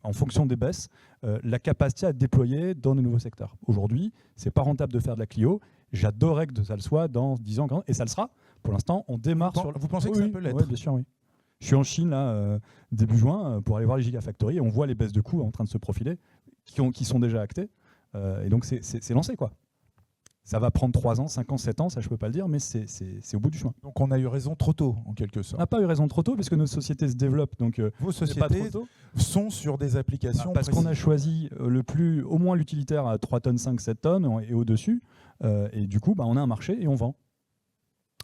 en fonction des baisses, la capacité à déployer dans de nouveaux secteurs. Aujourd'hui, c'est pas rentable de faire de la Clio. J'adorerais que ça le soit dans 10 ans, et ça le sera. Pour l'instant, on démarre sur... Vous pensez que ça peut l'être? Oui, bien sûr, oui. Je suis en Chine, là, début juin, pour aller voir les Gigafactories, et on voit les baisses de coûts en train de se profiler, qui sont déjà actées. Et donc, c'est lancé, quoi. Ça va prendre 3 ans, 5 ans, 7 ans, ça je peux pas le dire, mais c'est au bout du chemin. Donc on a eu raison trop tôt, en quelque sorte. On n'a pas eu raison trop tôt, puisque nos sociétés se développent. Donc, vos sociétés sont sur des applications parce qu'on a choisi au moins l'utilitaire à 3 tonnes, 5, 7 tonnes et au-dessus. Et du coup, on a un marché et on vend.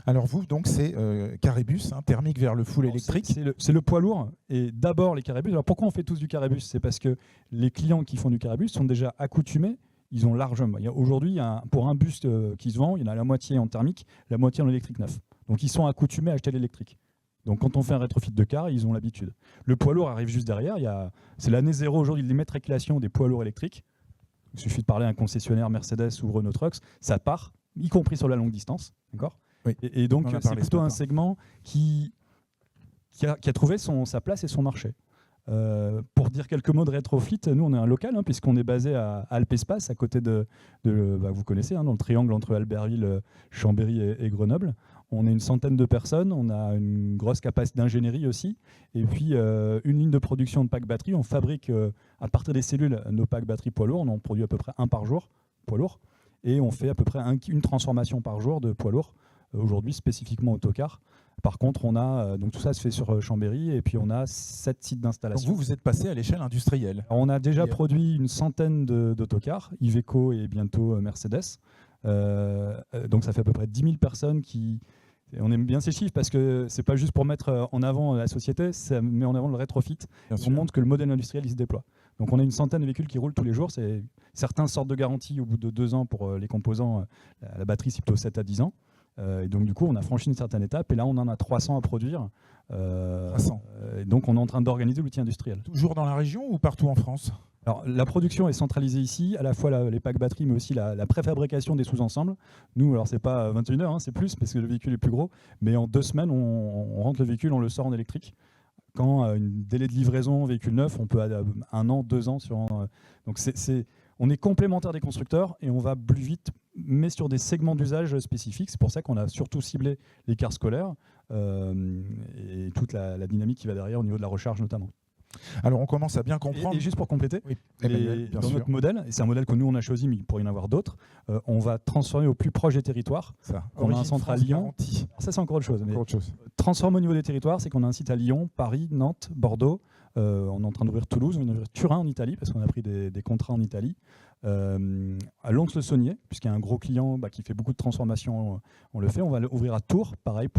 Alors vous, donc c'est carrébus, thermique vers le full électrique. C'est le poids lourd et d'abord les carrébus. Alors pourquoi on fait tous du carrébus? C'est parce que les clients qui font du carrébus sont déjà accoutumés. Ils ont largement. Aujourd'hui, pour un bus qui se vend, il y en a la moitié en thermique, la moitié en électrique neuf. Donc ils sont accoutumés à acheter l'électrique. Donc quand on fait un rétrofit de car, ils ont l'habitude. Le poids lourd arrive juste derrière. C'est l'année zéro aujourd'hui de l'immatriculation des poids lourds électriques. Il suffit de parler à un concessionnaire Mercedes ou Renault Trucks, ça part, y compris sur la longue distance. D'accord ? Oui. Et donc c'est plutôt un segment qui a trouvé sa place et son marché. Pour dire quelques mots de Retroflit, nous on est un local puisqu'on est basé à Alpespace, à côté de vous connaissez, dans le triangle entre Albertville, Chambéry et Grenoble. On est une centaine de personnes, on a une grosse capacité d'ingénierie aussi, et puis une ligne de production de packs batteries. On fabrique à partir des cellules nos packs batteries poids lourds, on en produit à peu près un par jour, poids lourd, et on fait à peu près une transformation par jour de poids lourd, aujourd'hui spécifiquement autocar. Par contre, on a donc tout ça se fait sur Chambéry et puis on a 7 sites d'installation. Donc vous êtes passé à l'échelle industrielle. Alors on a déjà produit une centaine d'autocars, Iveco et bientôt Mercedes. Donc ça fait à peu près 10 000 personnes qui... On aime bien ces chiffres parce que c'est pas juste pour mettre en avant la société, ça met en avant le rétrofit. On montre que le modèle industriel il se déploie. Donc on a une centaine de véhicules qui roulent tous les jours. Certains sortent de garantie au bout de 2 ans pour les composants. La batterie c'est plutôt 7 à 10 ans. Et donc du coup on a franchi une certaine étape et là on en a 300 à produire. 300. Et donc on est en train d'organiser l'outil industriel. Toujours dans la région ou partout en France ? Alors la production est centralisée ici, à la fois les packs batteries mais aussi la préfabrication des sous-ensembles. Nous alors c'est pas 21 heures, c'est plus parce que le véhicule est plus gros, mais en 2 semaines on rentre le véhicule, on le sort en électrique. Quand un délai de livraison véhicule neuf, on peut à 1 an, 2 ans donc on est complémentaire des constructeurs et on va plus vite, mais sur des segments d'usage spécifiques. C'est pour ça qu'on a surtout ciblé les cars scolaires. et toute la dynamique qui va derrière au niveau de la recharge notamment. Alors on commence à bien comprendre. Et juste pour compléter, Oui, Emmanuel, bien dans sûr. notre modèle, et c'est un modèle que nous on a choisi, mais il pourrait y en avoir d'autres, on va transformer au plus proche des territoires. Ça. On a un Origine centre à France Lyon. Garantie. Alors ça c'est encore autre chose. Mais Encore autre chose. transformer au niveau des territoires, c'est qu'on a un site à Lyon, Paris, Nantes, Bordeaux. On est en train d'ouvrir Toulouse, on va ouvrir Turin en Italie, parce qu'on a pris des contrats en Italie. À Lons-le-Saunier, puisqu'il y a un gros client qui fait beaucoup de transformations, on le fait. On va l'ouvrir à Tours, pareil,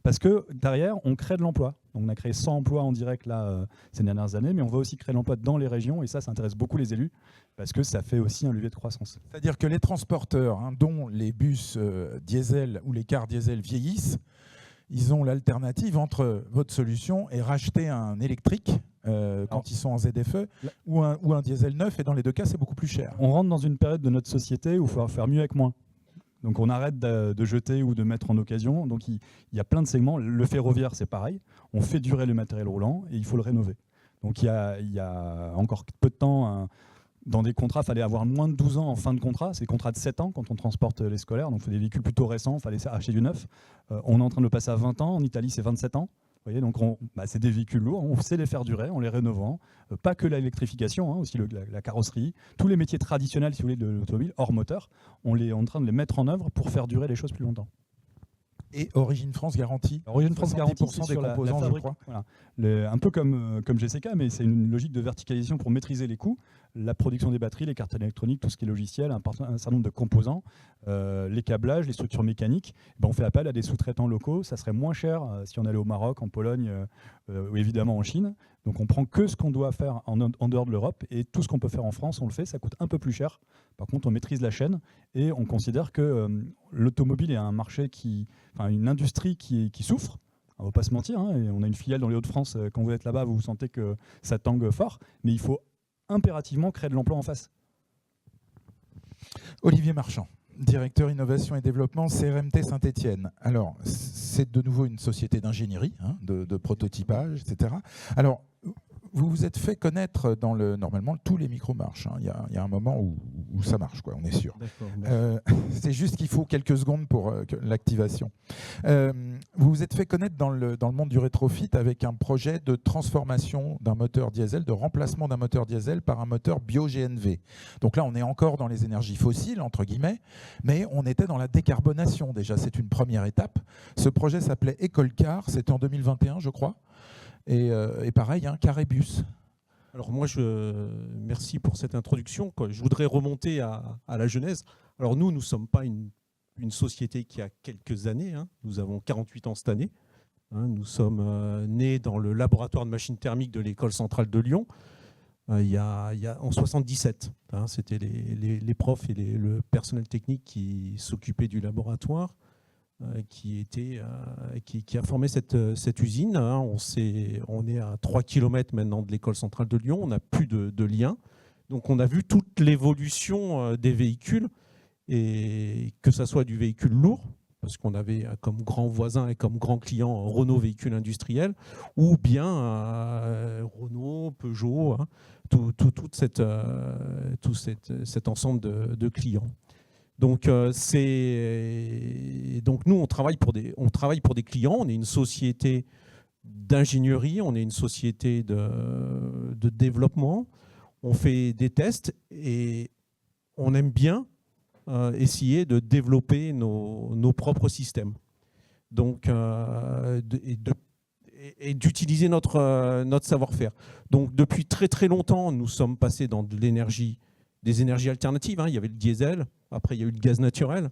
parce que derrière, on crée de l'emploi. Donc, on a créé 100 emplois en direct là, ces dernières années, mais on va aussi créer de l'emploi dans les régions, et ça intéresse beaucoup les élus, parce que ça fait aussi un levier de croissance. C'est-à-dire que les transporteurs, dont les bus diesel ou les cars diesel vieillissent, ils ont l'alternative entre votre solution et racheter un électrique quand ils sont en ZFE ou un diesel neuf, et dans les deux cas, c'est beaucoup plus cher. On rentre dans une période de notre société où il faut faire mieux avec moins. Donc on arrête de jeter ou de mettre en occasion. Donc il y a plein de segments. Le ferroviaire, c'est pareil. On fait durer le matériel roulant et il faut le rénover. Donc il y a encore peu de temps, dans des contrats, il fallait avoir moins de 12 ans en fin de contrat. C'est des contrats de 7 ans quand on transporte les scolaires. Donc il faut des véhicules plutôt récents, il fallait acheter du neuf. On est en train de le passer à 20 ans. En Italie, c'est 27 ans. Vous voyez, donc c'est des véhicules lourds, on sait les faire durer en les rénovant. Pas que l'électrification, aussi la carrosserie, tous les métiers traditionnels, si vous voulez, de l'automobile, hors moteur, on est en train de les mettre en œuvre pour faire durer les choses plus longtemps. Et Origine France Garantie. Origine France Garantie, 70% c'est des sur composants, la je crois. Voilà. Un peu comme GCK, mais c'est une logique de verticalisation pour maîtriser les coûts. La production des batteries, les cartes électroniques, tout ce qui est logiciel, un certain nombre de composants, les câblages, les structures mécaniques. On fait appel à des sous-traitants locaux. Ça serait moins cher si on allait au Maroc, en Pologne ou évidemment en Chine. Donc on prend que ce qu'on doit faire en dehors de l'Europe, et tout ce qu'on peut faire en France, on le fait. Ça coûte un peu plus cher. Par contre, on maîtrise la chaîne et on considère que l'automobile est un marché une industrie qui souffre. On ne va pas se mentir, et on a une filiale dans les Hauts-de-France. Quand vous êtes là-bas, vous sentez que ça tangue fort, mais il faut impérativement créer de l'emploi en face. Olivier Marchand, directeur innovation et développement CRMT Saint-Étienne. Alors, c'est de nouveau une société d'ingénierie, de prototypage, etc. Alors, vous vous êtes fait connaître normalement tous les micros marchent. Il y a un moment où ça marche, on est sûr. C'est juste qu'il faut quelques secondes pour l'activation. Vous vous êtes fait connaître dans le monde du rétrofit avec un projet de transformation d'un moteur diesel, de remplacement d'un moteur diesel par un moteur bio-GNV. Donc là, on est encore dans les énergies fossiles, entre guillemets, mais on était dans la décarbonation déjà. C'est une première étape. Ce projet s'appelait Ecolcar, c'était en 2021, je crois. Et pareil, Carrébus. Alors moi, merci pour cette introduction. Je voudrais remonter à la genèse. Alors nous ne sommes pas une société qui a quelques années. Nous avons 48 ans cette année. Nous sommes nés dans le laboratoire de machines thermiques de l'école centrale de Lyon en 77. C'était les profs et le personnel technique qui s'occupaient du laboratoire. Qui a formé cette usine. On est à 3 km maintenant de l'école centrale de Lyon, on n'a plus de lien. Donc on a vu toute l'évolution des véhicules, et que ce soit du véhicule lourd, parce qu'on avait comme grand voisin et comme grand client Renault véhicule industriel, ou bien Renault, Peugeot, tout cet ensemble de clients. Donc nous, on travaille pour des clients. On est une société d'ingénierie, on est une société de développement. On fait des tests et on aime bien essayer de développer nos propres systèmes. Donc, et d'utiliser notre savoir-faire. Donc depuis très très longtemps, nous sommes passés dans des énergies alternatives. Il y avait le diesel. Après, il y a eu le gaz naturel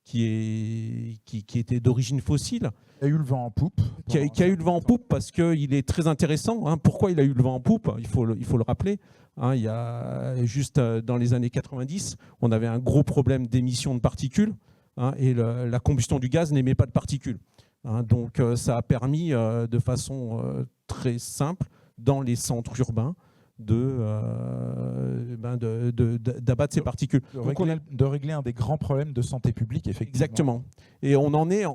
qui était d'origine fossile. Il y a eu le vent en poupe. Qui a eu le vent en poupe parce qu'il est très intéressant. Pourquoi il a eu le vent en poupe ? Il faut le rappeler. Il y a juste dans les années 90, on avait un gros problème d'émission de particules, et la combustion du gaz n'émet pas de particules. Donc ça a permis de façon très simple, dans les centres urbains, d'abattre ces particules. De régler un des grands problèmes de santé publique, effectivement. Exactement. Et on en est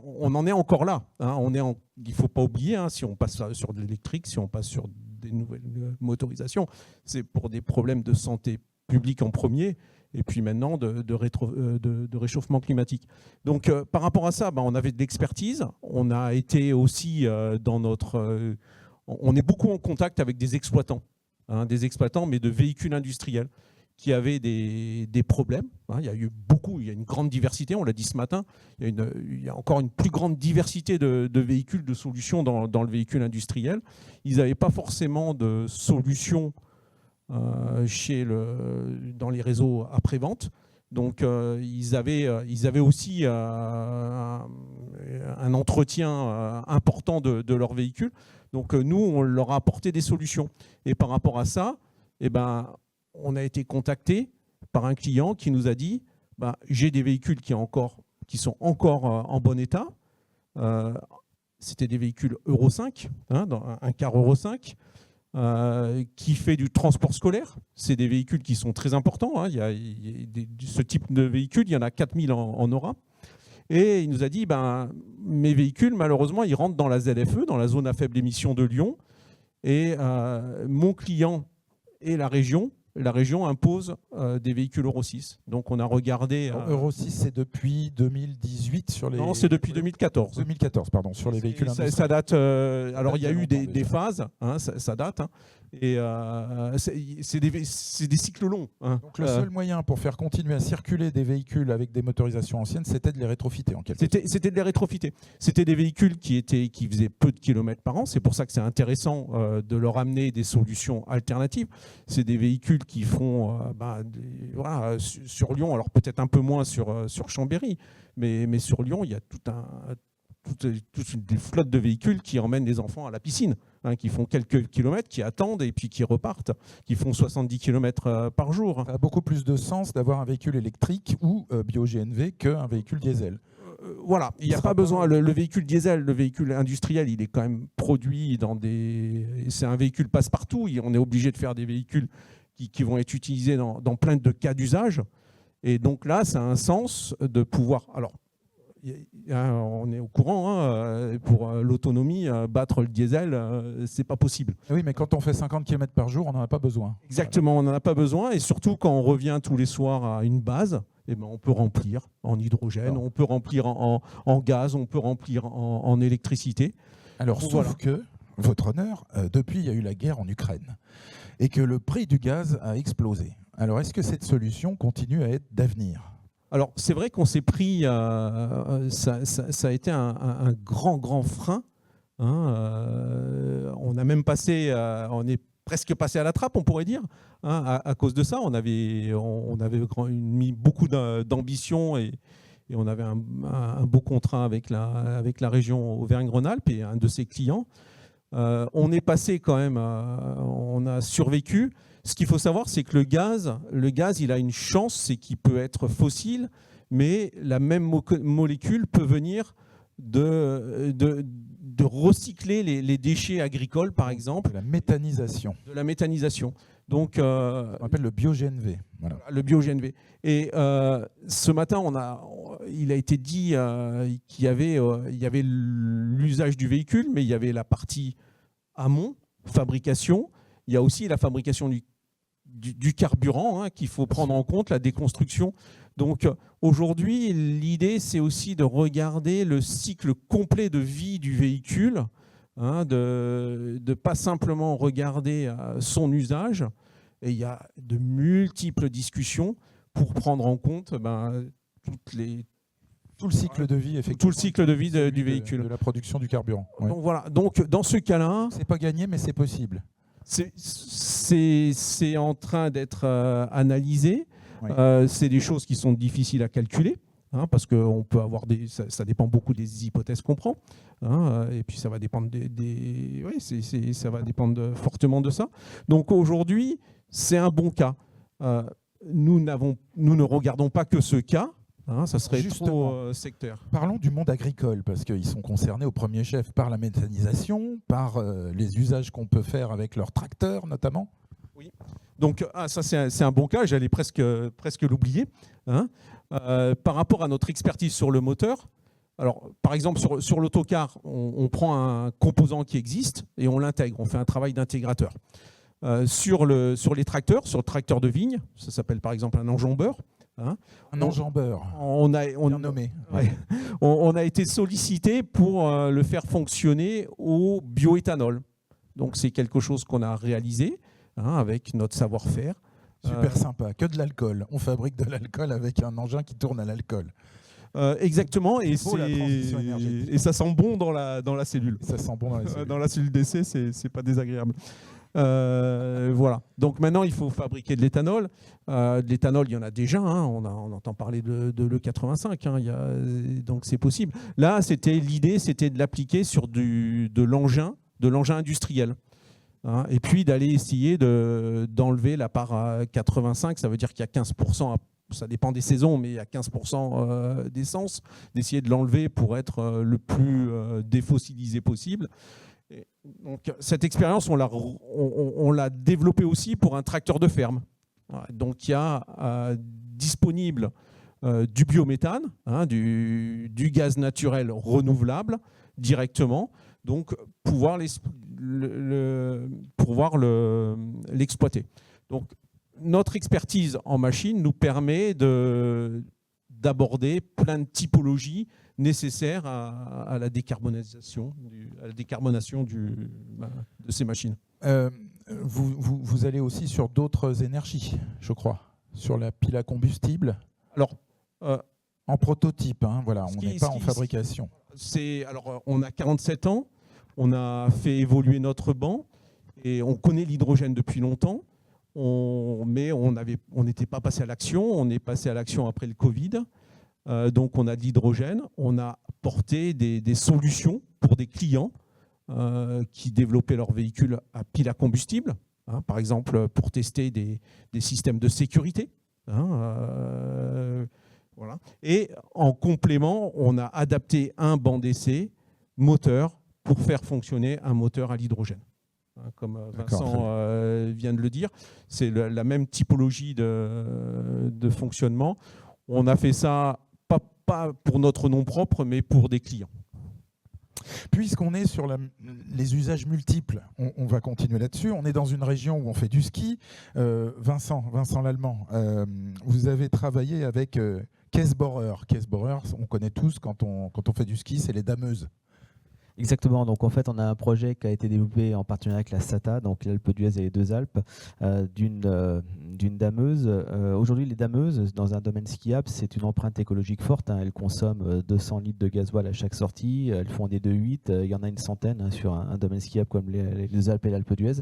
encore là. Il ne faut pas oublier, si on passe sur de l'électrique, si on passe sur des nouvelles motorisations, c'est pour des problèmes de santé publique en premier. et puis maintenant de réchauffement climatique. Donc par rapport à ça, on avait de l'expertise. On a été aussi on est beaucoup en contact avec des exploitants, mais de véhicules industriels qui avaient des problèmes. Il y a une grande diversité, on l'a dit ce matin, il y a encore une plus grande diversité de véhicules, de solutions dans le véhicule industriel. Ils n'avaient pas forcément de solutions dans les réseaux après-vente. Donc ils avaient aussi un entretien important de leurs véhicules. Donc nous, on leur a apporté des solutions. Et par rapport à ça, on a été contacté par un client qui nous a dit j'ai des véhicules qui sont encore en bon état. C'était des véhicules Euro 5, un car Euro 5, qui fait du transport scolaire. C'est des véhicules qui sont très importants. Ce type de véhicule, il y en a 4000 en Europe. Et il nous a dit, mes véhicules, malheureusement, ils rentrent dans la ZFE, dans la zone à faible émission de Lyon. Et mon client et la région impose des véhicules Euro 6. Donc on a regardé... Euro 6, c'est depuis 2018 sur les... Non, c'est depuis 2014. 2014, pardon, sur les véhicules industriels. Ça date... alors il y a eu des phases, ça date. Et c'est des cycles longs. Donc le seul moyen pour faire continuer à circuler des véhicules avec des motorisations anciennes, c'était de les rétrofiter en quelque sorte. C'était de les rétrofiter. C'était des véhicules qui faisaient peu de kilomètres par an. C'est pour ça que c'est intéressant de leur amener des solutions alternatives. C'est des véhicules qui font sur Lyon, alors peut-être un peu moins sur Chambéry, mais sur Lyon, il y a toute des flottes de véhicules qui emmènent les enfants à la piscine, qui font quelques kilomètres, qui attendent et puis qui repartent, qui font 70 kilomètres par jour. Ça a beaucoup plus de sens d'avoir un véhicule électrique ou bio-GNV qu'un véhicule diesel. Voilà, il n'y a pas besoin. Le véhicule diesel, le véhicule industriel, il est quand même produit dans c'est un véhicule passe-partout. On est obligé de faire des véhicules qui vont être utilisés dans plein de cas d'usage. Et donc là, ça a un sens de pouvoir... Alors, on est au courant, pour l'autonomie, battre le diesel, c'est pas possible. Oui, mais quand on fait 50 km par jour, on n'en a pas besoin. Exactement, on n'en a pas besoin. Et surtout, quand on revient tous les soirs à une base, on peut remplir en hydrogène, on peut remplir en gaz, on peut remplir en électricité. Alors, sauf que, votre honneur, depuis, il y a eu la guerre en Ukraine et que le prix du gaz a explosé. Alors, est-ce que cette solution continue à être d'avenir ? Alors, c'est vrai qu'on s'est pris, ça a été un grand frein. On a même on est presque passé à la trappe, on pourrait dire, à cause de ça. On avait mis beaucoup d'ambition et on avait un beau contrat avec la région Auvergne-Rhône-Alpes et un de ses clients. On est passé quand même, on a survécu. Ce qu'il faut savoir, c'est que le gaz, il a une chance, c'est qu'il peut être fossile, mais la même molécule peut venir de recycler les déchets agricoles, par exemple. De la méthanisation. De la méthanisation. Donc, on appelle le bio-GNV. Voilà. Le bio-GNV. Et ce matin, il a été dit qu'il y avait l'usage du véhicule, mais il y avait la partie amont, fabrication. Il y a aussi la fabrication du carburant qu'il faut prendre en compte, la déconstruction. Donc aujourd'hui, l'idée, c'est aussi de regarder le cycle complet de vie du véhicule, de ne pas simplement regarder son usage. Et il y a de multiples discussions pour prendre en compte tout le cycle de vie, effectivement. Tout le cycle de vie du véhicule. De la production du carburant. Ouais. Donc voilà. Donc dans ce cas-là, c'est pas gagné, mais c'est possible. C'est en train d'être analysé. Oui. C'est des choses qui sont difficiles à calculer, parce que on peut avoir ça dépend beaucoup des hypothèses qu'on prend, et puis ça va dépendre ça va dépendre fortement de ça. Donc aujourd'hui, c'est un bon cas. Nous ne regardons pas que ce cas. Ça serait trop sectaire. Parlons du monde agricole, parce qu'ils sont concernés au premier chef par la méthanisation, par les usages qu'on peut faire avec leurs tracteurs notamment. Oui. Donc ça c'est un bon cas, j'allais presque l'oublier. Par rapport à notre expertise sur le moteur, alors par exemple sur l'autocar, on prend un composant qui existe et on l'intègre, on fait un travail d'intégrateur. sur les tracteurs, sur le tracteur de vigne. Ça s'appelle par exemple un enjambeur. Hein. Un enjambeur. Bien nommé. Ouais. On a été sollicité pour le faire fonctionner au bioéthanol. Donc c'est quelque chose qu'on a réalisé avec notre savoir-faire. Super sympa, que de l'alcool. On fabrique de l'alcool avec un engin qui tourne à l'alcool. Exactement, et la transition énergétique. ça sent bon dans la cellule. Ça sent bon dans la cellule. Dans la cellule d'essai, c'est pas désagréable. Voilà. Donc maintenant, il faut fabriquer de l'éthanol. De l'éthanol, il y en a déjà. On entend parler de l'E85. Donc c'est possible. Là, l'idée, c'était de l'appliquer sur de l'engin industriel. Et puis d'aller essayer d'enlever la part 85. Ça veut dire qu'il y a 15%. Ça dépend des saisons, mais il y a 15% d'essence, d'essayer de l'enlever pour être le plus défossilisé possible. Et donc, cette expérience, on l'a développée aussi pour un tracteur de ferme. Donc il y a disponible du biométhane, du gaz naturel renouvelable directement, donc pouvoir l'exploiter. Donc notre expertise en machine nous permet d'aborder plein de typologies nécessaires à la décarbonation de ces machines. Vous allez aussi sur d'autres énergies, je crois, sur la pile à combustible. Alors, en prototype, voilà, on n'est pas en fabrication. On a 47 ans, on a fait évoluer notre banc et on connaît l'hydrogène depuis longtemps. Mais on n'était pas passé à l'action. On est passé à l'action après le Covid. Donc on a de l'hydrogène. On a porté des solutions pour des clients qui développaient leurs véhicules à pile à combustible. Par exemple, pour tester des systèmes de sécurité. Voilà. Et en complément, on a adapté un banc d'essai moteur pour faire fonctionner un moteur à l'hydrogène. Comme Vincent vient de le dire, c'est la même typologie de fonctionnement. On a fait ça pas pour notre nom propre, mais pour des clients. Puisqu'on est sur les usages multiples, on va continuer là-dessus. On est dans une région où on fait du ski. Vincent Lallemand, vous avez travaillé avec Kässbohrer. Kässbohrer, on connaît tous quand on fait du ski, c'est les dameuses. Exactement. Donc en fait, on a un projet qui a été développé en partenariat avec la SATA, donc l'Alpe d'Huez et les deux Alpes, d'une dameuse. Aujourd'hui, les dameuses, dans un domaine skiable, c'est une empreinte écologique forte. Elles consomment 200 litres de gasoil à chaque sortie. Elles font des 2,8. Il y en a une centaine sur un domaine skiable comme les deux Alpes et l'Alpe d'Huez.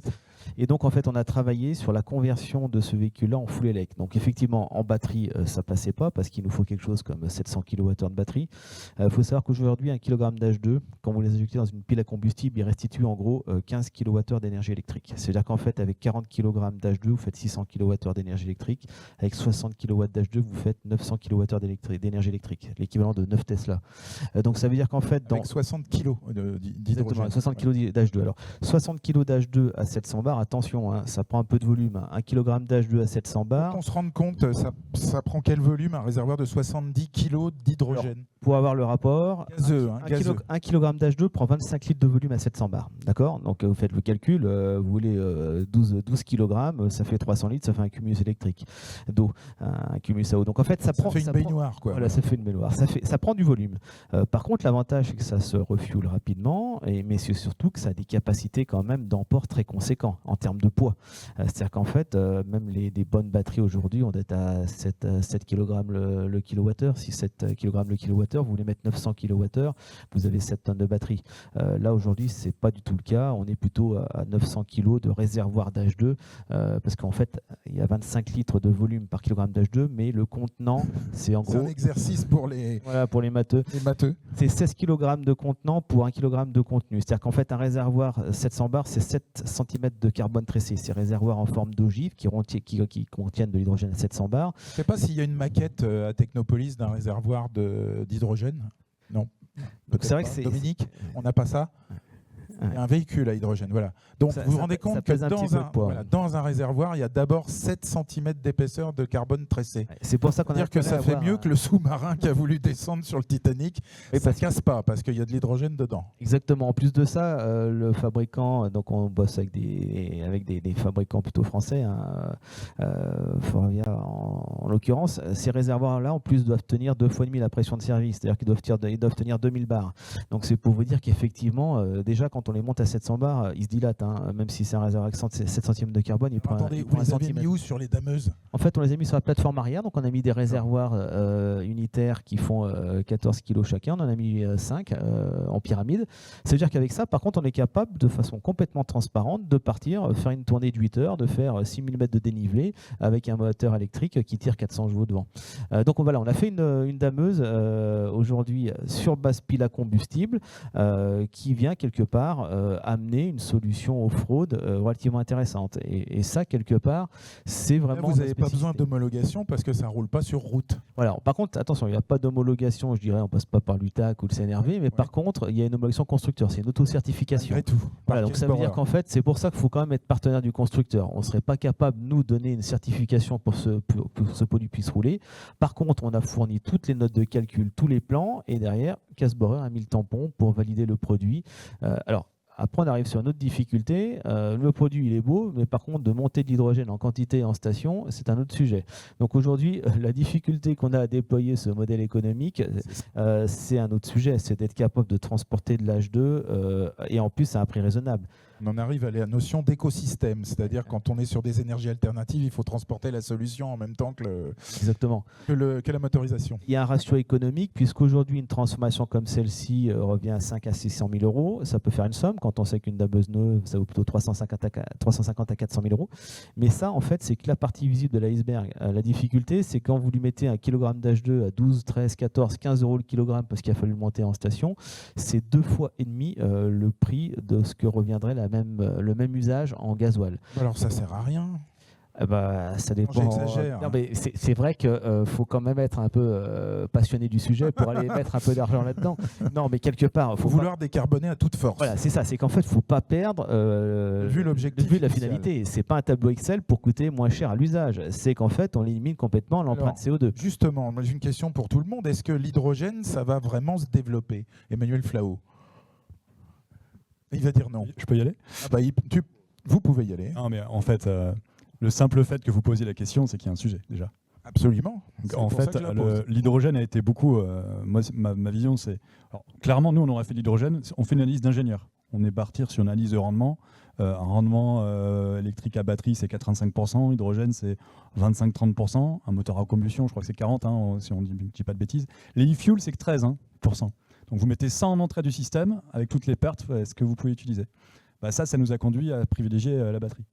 Et donc en fait, on a travaillé sur la conversion de ce véhicule-là en full élect. Donc effectivement, en batterie, ça passait pas parce qu'il nous faut quelque chose comme 700 kWh de batterie. Il faut savoir qu'aujourd'hui, 1 kg d'H2, quand vous les injectez dans une pile à combustible, il restitue en gros 15 kWh d'énergie électrique. C'est-à-dire qu'en fait, avec 40 kg d'H2, vous faites 600 kWh d'énergie électrique. Avec 60 kW d'H2, vous faites 900 kWh d'énergie électrique, l'équivalent de 9 Tesla. Donc ça veut dire qu'en fait... Avec 60 kg d'hydrogène. 60 kg d'H2. Alors, 60 kg d'H2 à 700 bars, attention, ça prend un peu de volume. 1 kg d'H2 à 700 bars... Pour qu'on se rende compte, ça prend quel volume un réservoir de 70 kg d'hydrogène? Pour avoir le rapport, gazeux, 1 kg d'H2 prend 25 litres de volume à 700 bars. D'accord? Donc vous faites le calcul, vous voulez 12 kg, ça fait 300 litres, ça fait un cumulus électrique d'eau, un cumulus à eau. Donc en fait, ça fait une baignoire, quoi. Voilà, ça fait une baignoire. Ça prend du volume. Par contre, l'avantage, c'est que ça se refuel rapidement, mais c'est surtout que ça a des capacités quand même d'emport très conséquents en termes de poids. C'est-à-dire qu'en fait, même des bonnes batteries aujourd'hui, on est à 7 kg le kilowattheure. Si 7 kg le kilowattheure, vous voulez mettre 900 kWh, vous avez 7 tonnes de batterie. Là, aujourd'hui, ce n'est pas du tout le cas. On est plutôt à 900 kg de réservoir d'H2, parce qu'en fait, il y a 25 litres de volume par kilogramme d'H2, mais le contenant, c'est en gros... C'est un exercice pour les matheux. C'est 16 kg de contenant pour 1 kg de contenu. C'est-à-dire qu'en fait, un réservoir 700 bars, c'est 7 cm de carbone tressé. Ces réservoirs en forme d'ogive qui contiennent de l'hydrogène à 700 bars. Je ne sais pas s'il y a une maquette à Technopolis d'un réservoir d'hydrogène. Non. Donc c'est vrai que Dominique, on n'a pas ça? C'est un véhicule à hydrogène, voilà. Donc vous vous rendez compte que dans un réservoir, il y a d'abord 7 cm d'épaisseur de carbone tressé. C'est pour ça qu'on dire que ça fait mieux que le sous-marin qui a voulu descendre sur le Titanic. Et ça ne casse pas parce qu'il y a de l'hydrogène dedans. Exactement. En plus de ça, le fabricant, donc on bosse avec des fabricants plutôt français, hein, Forvia en l'occurrence, ces réservoirs-là en plus doivent tenir 2,5 fois la pression de service, c'est-à-dire qu'ils doivent tenir 2000 bars. Donc c'est pour vous dire qu'effectivement, déjà quand on les monte à 700 bars, ils se dilatent, hein, même si c'est un réservoir avec 7 centièmes de carbone, il prend Attendez, vous les avez mis où sur les dameuses? En fait, on les a mis sur la plateforme arrière, donc on a mis des réservoirs unitaires qui font 14 kg chacun, on en a mis 5 en pyramide. C'est-à-dire qu'avec ça, par contre, on est capable de façon complètement transparente de partir, faire une tournée de 8 heures, de faire 6000 mètres de dénivelé avec un moteur électrique qui tire 400 chevaux devant. Donc voilà, on a fait une dameuse aujourd'hui sur base pile à combustible qui vient quelque part amener une solution off-road relativement intéressante. Et ça, quelque part, c'est vraiment... Là, vous n'avez pas besoin d'homologation parce que ça ne roule pas sur route. Voilà. Par contre, attention, il n'y a pas d'homologation, je dirais, on ne passe pas par l'UTAC ou le CNRV, mais par contre, il y a une homologation constructeur, c'est une auto-certification. Voilà, donc ça veut dire qu'en fait, c'est pour ça qu'il faut quand même être partenaire du constructeur. On ne serait pas capable, nous, donner une certification pour que ce produit puisse rouler. Par contre, on a fourni toutes les notes de calcul, tous les plans, et derrière, Casborer a mis le tampon pour valider le produit. Après, on arrive sur une autre difficulté. Le produit, il est beau, mais par contre, de monter de l'hydrogène en quantité et en station, c'est un autre sujet. Donc aujourd'hui, la difficulté qu'on a à déployer ce modèle économique, c'est un autre sujet. C'est d'être capable de transporter de l'H2 et en plus à un prix raisonnable. On en arrive à la notion d'écosystème, c'est-à-dire quand on est sur des énergies alternatives, il faut transporter la solution en même temps que, Exactement. que la motorisation. Il y a un ratio économique, puisqu'aujourd'hui, une transformation comme celle-ci revient à 5 à 600 000 euros. Ça peut faire une somme. Quand on sait qu'une dameuse neuve, ça vaut plutôt 350 à 400 000 euros. Mais ça, en fait, c'est que la partie visible de l'iceberg. La difficulté, c'est quand vous lui mettez un kilogramme d'H2 à 12, 13, 14, 15 euros le kilogramme parce qu'il a fallu le monter en station, c'est 2,5 fois le prix de ce que reviendrait le même usage en gasoil. Alors ça sert à rien. Ça dépend. J'exagère. C'est vrai qu'il faut quand même être un peu passionné du sujet pour aller mettre un peu d'argent là-dedans. Non, mais quelque part, il faut vouloir décarboner à toute force. Voilà, c'est ça. C'est qu'en fait, il ne faut pas perdre vu l'objectif, de la finalité. C'est pas un tableau Excel pour coûter moins cher à l'usage. C'est qu'en fait, on élimine complètement l'empreinte CO2. Justement, moi j'ai une question pour tout le monde. Est-ce que l'hydrogène, ça va vraiment se développer? Emmanuel Flao. Il va dire non. Je peux y aller? Vous pouvez y aller. Non, mais en fait, le simple fait que vous posiez la question, c'est qu'il y a un sujet déjà. Absolument. En fait, l'hydrogène a été beaucoup... moi, ma vision, c'est... Clairement, nous, on aurait fait de l'hydrogène, on fait une analyse d'ingénieur. On est parti sur une analyse de rendement. Un rendement électrique à batterie, c'est 85%. Hydrogène, c'est 25-30%. Un moteur à combustion, je crois que c'est 40%, hein, si on ne dit pas de bêtises. Les e-fuels, c'est que 13%. Donc vous mettez ça en entrée du système, avec toutes les pertes, ce que vous pouvez utiliser. Ça nous a conduit à privilégier la batterie.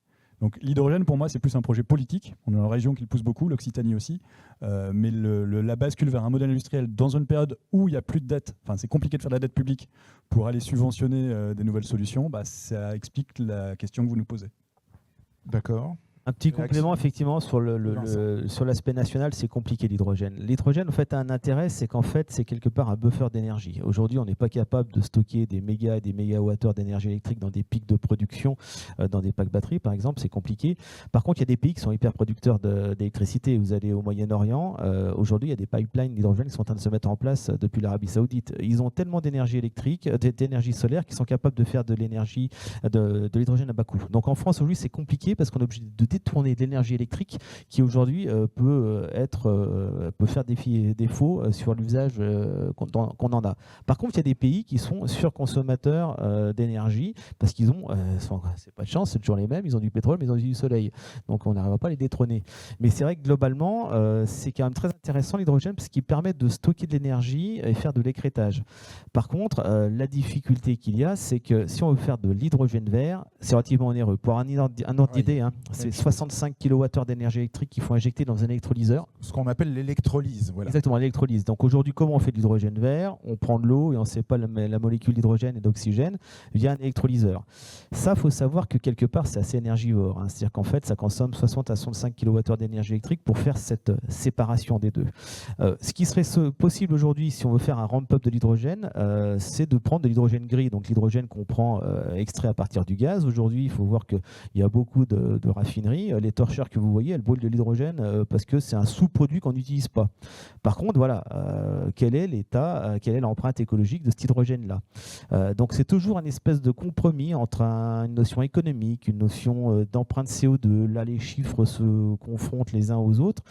Donc l'hydrogène, pour moi, c'est plus un projet politique. On est dans une région qui le pousse beaucoup, l'Occitanie aussi. Mais la bascule vers un modèle industriel dans une période où il n'y a plus de dette, c'est compliqué de faire de la dette publique pour aller subventionner des nouvelles solutions, ça explique la question que vous nous posez. D'accord. Un petit complément, effectivement, sur l'aspect national, c'est compliqué l'hydrogène. L'hydrogène, en fait, a un intérêt, c'est qu'en fait, c'est quelque part un buffer d'énergie. Aujourd'hui, on n'est pas capable de stocker des mégas et des mégawattheures d'énergie électrique dans des pics de production, dans des packs batteries, par exemple, c'est compliqué. Par contre, il y a des pays qui sont hyper producteurs d'électricité. Vous allez au Moyen-Orient, aujourd'hui, il y a des pipelines d'hydrogène qui sont en train de se mettre en place depuis l'Arabie Saoudite. Ils ont tellement d'énergie électrique, d'énergie solaire, qu'ils sont capables de faire de l'énergie, de l'hydrogène à bas coût. Donc en France, aujourd'hui, c'est compliqué parce qu'on est obligé de détourner de l'énergie électrique qui aujourd'hui peut faire défaut sur l'usage qu'on en a. Par contre, il y a des pays qui sont surconsommateurs d'énergie parce qu'ils ont, c'est pas de chance, c'est toujours les mêmes, ils ont du pétrole mais ils ont du soleil. Donc on n'arrive pas à les détrôner. Mais c'est vrai que globalement, c'est quand même très intéressant l'hydrogène parce qu'il permet de stocker de l'énergie et faire de l'écrêtage. Par contre, la difficulté qu'il y a, c'est que si on veut faire de l'hydrogène vert, c'est relativement onéreux. Pour un ordre d'idée, c'est 65 kWh d'énergie électrique qu'il faut injecter dans un électrolyseur. Ce qu'on appelle l'électrolyse. Voilà. Exactement, l'électrolyse. Donc aujourd'hui, comment on fait de l'hydrogène vert? On prend de l'eau et on sépare la molécule d'hydrogène et d'oxygène via un électrolyseur. Ça, il faut savoir que quelque part, c'est assez énergivore. Hein. C'est-à-dire qu'en fait, ça consomme 60 à 65 kWh d'énergie électrique pour faire cette séparation des deux. Ce qui serait possible aujourd'hui, si on veut faire un ramp-up de l'hydrogène, c'est de prendre de l'hydrogène gris, donc l'hydrogène qu'on prend extrait à partir du gaz. Aujourd'hui, il faut voir qu'il y a beaucoup de raffineries. Les torchères que vous voyez, elles brûlent de l'hydrogène parce que c'est un sous-produit qu'on n'utilise pas. Par contre, voilà, quel est l'état, quelle est l'empreinte écologique de cet hydrogène-là? Donc c'est toujours une espèce de compromis entre une notion économique, une notion d'empreinte CO2. Là, les chiffres se confrontent les uns aux autres.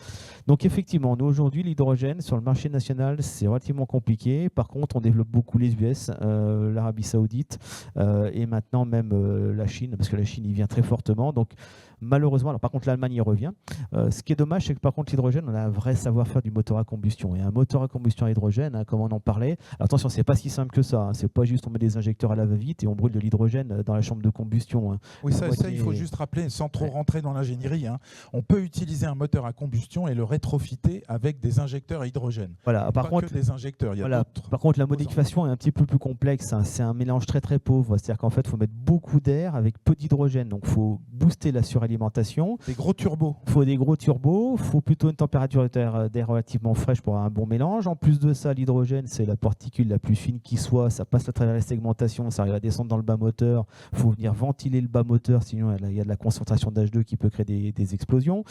Donc effectivement, nous aujourd'hui, l'hydrogène sur le marché national, c'est relativement compliqué. Par contre, on développe beaucoup les US, l'Arabie Saoudite et maintenant même la Chine, parce que la Chine y vient très fortement. Donc malheureusement, alors par contre l'Allemagne y revient. Ce qui est dommage, c'est que par contre l'hydrogène, on a un vrai savoir-faire du moteur à combustion. Et un moteur à combustion à hydrogène, hein, comme on en parlait, alors attention, c'est pas si simple que ça. Hein. C'est pas juste on met des injecteurs à la va-vite et on brûle de l'hydrogène dans la chambre de combustion. Hein. Oui, ça, il faut juste rappeler, sans trop rentrer dans l'ingénierie, hein, on peut utiliser un moteur à combustion et le rétrofiter avec des injecteurs à hydrogène. Voilà. Par contre, que des injecteurs, il y a d'autres. Par contre, la modification est un petit peu plus complexe. Hein. C'est un mélange très très pauvre. C'est-à-dire qu'en fait, il faut mettre beaucoup d'air avec peu d'hydrogène. Donc, il faut booster la suralimentation. Des gros turbos. Il faut des gros turbos. Il faut plutôt une température d'air relativement fraîche pour avoir un bon mélange. En plus de ça, l'hydrogène, c'est la particule la plus fine qui soit. Ça passe à travers la segmentation. Ça arrive à descendre dans le bas moteur. Il faut venir ventiler le bas moteur. Sinon, il y a de la concentration d'H2 qui peut créer des explosions.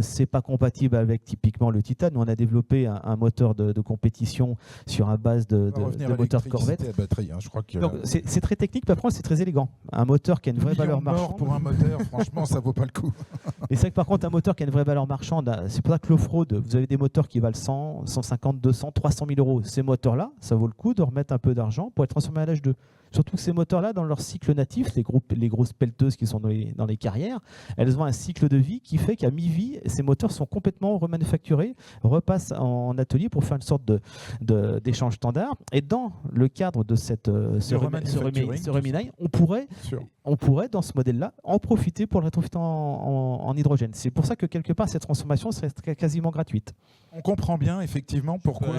C'est pas compatible avec typiquement le titane. Nous, on a développé un moteur de compétition sur un base de moteur de Corvette. Batterie, hein, je crois que c'est très technique, mais après c'est très élégant. Un moteur qui a une vraie valeur marchande. Pour un moteur, franchement, ça vaut pas le coup. Et c'est vrai que par contre, un moteur qui a une vraie valeur marchande, c'est pour ça que l'off-road, vous avez des moteurs qui valent 100, 150, 200, 300 000 euros. Ces moteurs-là, ça vaut le coup de remettre un peu d'argent pour être transformé à l'H2. Surtout que ces moteurs-là, dans leur cycle natif, les grosses pelleteuses qui sont dans les carrières, elles ont un cycle de vie qui fait qu'à mi-vie, ces moteurs sont complètement remanufacturés, repassent en atelier pour faire une sorte d'échange standard. Et dans le cadre de ce reminail, on pourrait, dans ce modèle-là, en profiter pour le rétrofiter en hydrogène. C'est pour ça que quelque part, cette transformation serait quasiment gratuite. On comprend bien effectivement pourquoi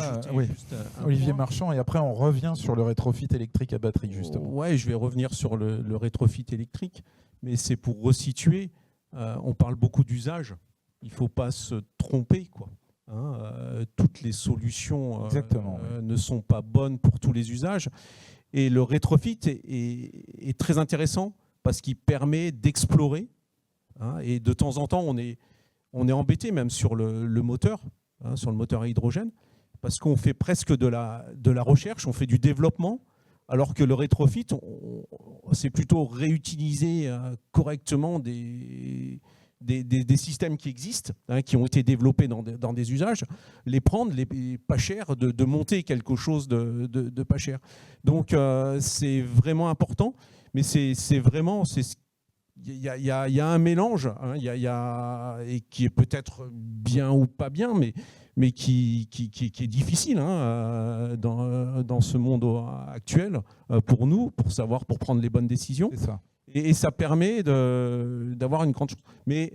Olivier Marchand, et après on revient sur le rétrofit électrique à batterie justement. Ouais, je vais revenir sur le rétrofit électrique, mais c'est pour resituer. On parle beaucoup d'usage, il ne faut pas se tromper, quoi. Hein, toutes les solutions ne sont pas bonnes pour tous les usages. Et le rétrofit est très intéressant parce qu'il permet d'explorer. Hein, et de temps en temps, on est embêté même sur le moteur, hein, sur le moteur à hydrogène, parce qu'on fait presque de la recherche, on fait du développement, alors que le rétrofit, c'est plutôt réutiliser correctement des systèmes qui existent, hein, qui ont été développés dans des usages, les prendre, les pas chers, de monter quelque chose de pas cher. Donc c'est vraiment important, mais c'est vraiment... Il y a un mélange, hein, et qui est peut-être bien ou pas bien, mais qui est difficile, hein, dans ce monde actuel pour nous, pour prendre les bonnes décisions. C'est ça. Et ça permet d'avoir une grande chose. Mais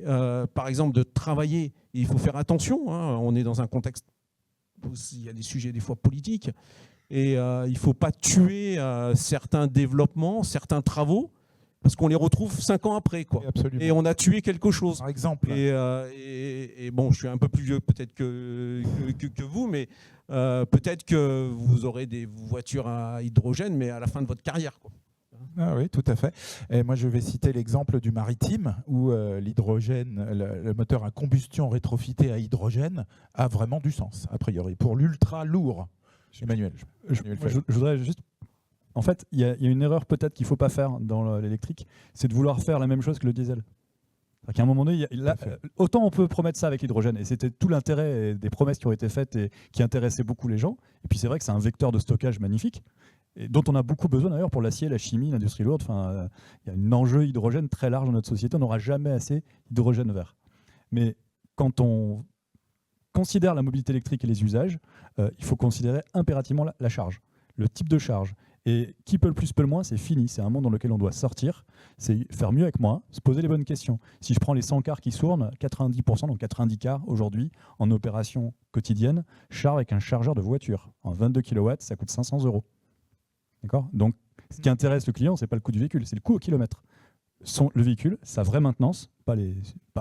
par exemple, de travailler, il faut faire attention, hein, on est dans un contexte où il y a des sujets des fois politiques, et il ne faut pas tuer certains développements, certains travaux, parce qu'on les retrouve 5 ans après, quoi. Et on a tué quelque chose. Par exemple. Et bon, je suis un peu plus vieux peut-être que vous, mais peut-être que vous aurez des voitures à hydrogène, mais à la fin de votre carrière, quoi. Ah oui, tout à fait. Et moi, je vais citer l'exemple du maritime, où l'hydrogène, le moteur à combustion rétrofité à hydrogène a vraiment du sens, a priori, pour l'ultra lourd. Emmanuel. Je voudrais juste... En fait, il y a une erreur peut-être qu'il ne faut pas faire dans l'électrique, c'est de vouloir faire la même chose que le diesel. À un moment donné, autant on peut promettre ça avec l'hydrogène, et c'était tout l'intérêt des promesses qui ont été faites et qui intéressaient beaucoup les gens. Et puis c'est vrai que c'est un vecteur de stockage magnifique, et dont on a beaucoup besoin d'ailleurs pour l'acier, la chimie, l'industrie lourde. Enfin, il y a un enjeu hydrogène très large dans notre société, on n'aura jamais assez d'hydrogène vert. Mais quand on considère la mobilité électrique et les usages, il faut considérer impérativement la charge, le type de charge. Et qui peut le plus, peut le moins, c'est fini. C'est un monde dans lequel on doit sortir, c'est faire mieux avec moins, se poser les bonnes questions. Si je prends les 100 cars qui tournent, 90%, donc 90 cars aujourd'hui, en opération quotidienne, chargent avec un chargeur de voiture. En 22 kW, ça coûte 500 €. D'accord ? Donc, ce qui intéresse le client, ce n'est pas le coût du véhicule, c'est le coût au kilomètre. Le véhicule, sa vraie maintenance, pas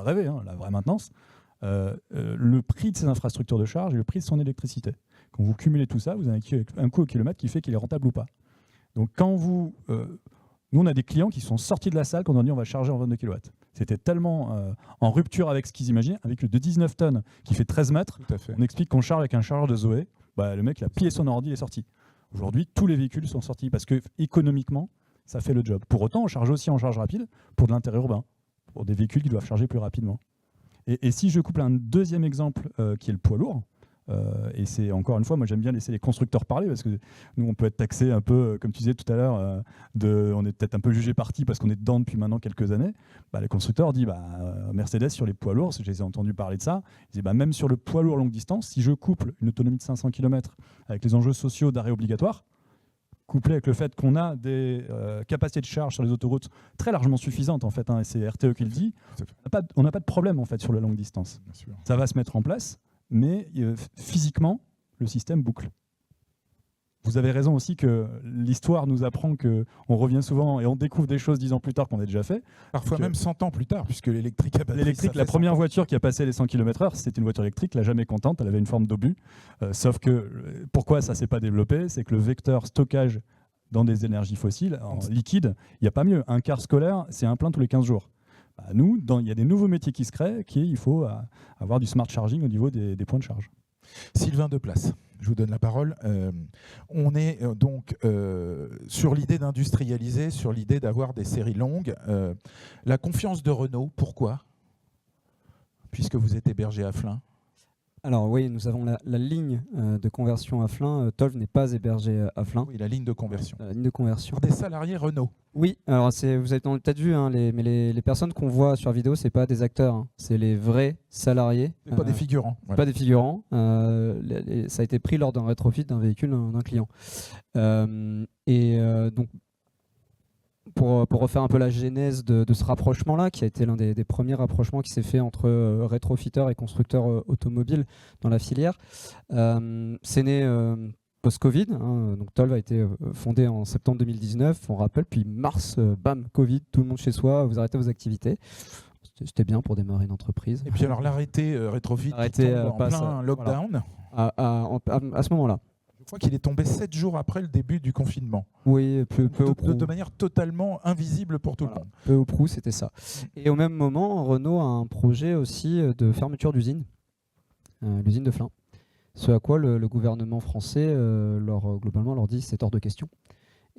rêver, hein, la vraie maintenance, le prix de ses infrastructures de charge et le prix de son électricité. Quand vous cumulez tout ça, vous avez un coût au kilomètre qui fait qu'il est rentable ou pas. Donc quand nous on a des clients qui sont sortis de la salle quand on a dit on va charger en 22 kW. C'était tellement en rupture avec ce qu'ils imaginaient, avec le de 19 tonnes qui fait 13 mètres, on explique qu'on charge avec un chargeur de Zoé, le mec il a plié son ordi, il est sorti. Aujourd'hui, tous les véhicules sont sortis parce que économiquement, ça fait le job. Pour autant, on charge aussi en charge rapide pour de l'interurbain, pour des véhicules qui doivent charger plus rapidement. Et si je couple un deuxième exemple qui est le poids lourd, et c'est encore une fois, moi j'aime bien laisser les constructeurs parler parce que nous on peut être taxé un peu, comme tu disais tout à l'heure, on est peut-être un peu jugé parti parce qu'on est dedans depuis maintenant quelques années. Les constructeurs disent Mercedes sur les poids lourds, je les ai entendus parler de ça, ils disent même sur le poids lourd longue distance, si je couple une autonomie de 500 km avec les enjeux sociaux d'arrêt obligatoire, couplé avec le fait qu'on a des capacités de charge sur les autoroutes très largement suffisantes en fait, et c'est RTE qui le dit, on n'a pas de problème en fait sur la longue distance. Ça va se mettre en place. Mais physiquement, le système boucle. Vous avez raison aussi que l'histoire nous apprend qu'on revient souvent et on découvre des choses 10 ans plus tard qu'on a déjà fait. Parfois même 100 ans plus tard, puisque l'électrique a battu. L'électrique, la première voiture qui a passé les 100 km/h, c'était une voiture électrique, la jamais contente, elle avait une forme d'obus. Sauf que pourquoi ça ne s'est pas développé, c'est que le vecteur stockage dans des énergies fossiles, en liquide, il n'y a pas mieux. Un car scolaire, c'est un plein tous les 15 jours. Nous, il y a des nouveaux métiers qui se créent, il faut avoir du smart charging au niveau des points de charge. Sylvain Deplace, je vous donne la parole. On est donc sur l'idée d'industrialiser, sur l'idée d'avoir des séries longues. La confiance de Renault, pourquoi ? Puisque vous êtes hébergé à Flins. Alors oui, nous avons la ligne de conversion à Flins. Tolv n'est pas hébergé à Flins. Oui, la ligne de conversion. Ligne de conversion. Pour des salariés Renault. Oui, alors vous avez peut-être vu, mais les personnes qu'on voit sur vidéo, c'est pas des acteurs, hein. C'est les vrais salariés. C'est pas des figurants. Voilà. Pas des figurants. Ça a été pris lors d'un rétrofit d'un véhicule d'un client. Donc, pour refaire un peu la genèse de ce rapprochement-là, qui a été l'un des premiers rapprochements qui s'est fait entre rétrofiteurs et constructeurs automobiles dans la filière, c'est né post-Covid. Donc Tolv a été fondé en septembre 2019, on rappelle, puis mars, bam, Covid, tout le monde chez soi, vous arrêtez vos activités. C'était bien pour démarrer une entreprise. Et puis alors l'arrêté rétrofit en plein lockdown. Voilà. À ce moment-là. Je crois qu'il est tombé 7 jours après le début du confinement. Oui, de manière totalement invisible pour tout le monde. Peu au prou, c'était ça. Et au même moment, Renault a un projet aussi de fermeture d'usine, l'usine de Flins. Ce à quoi le gouvernement français globalement leur dit c'est hors de question.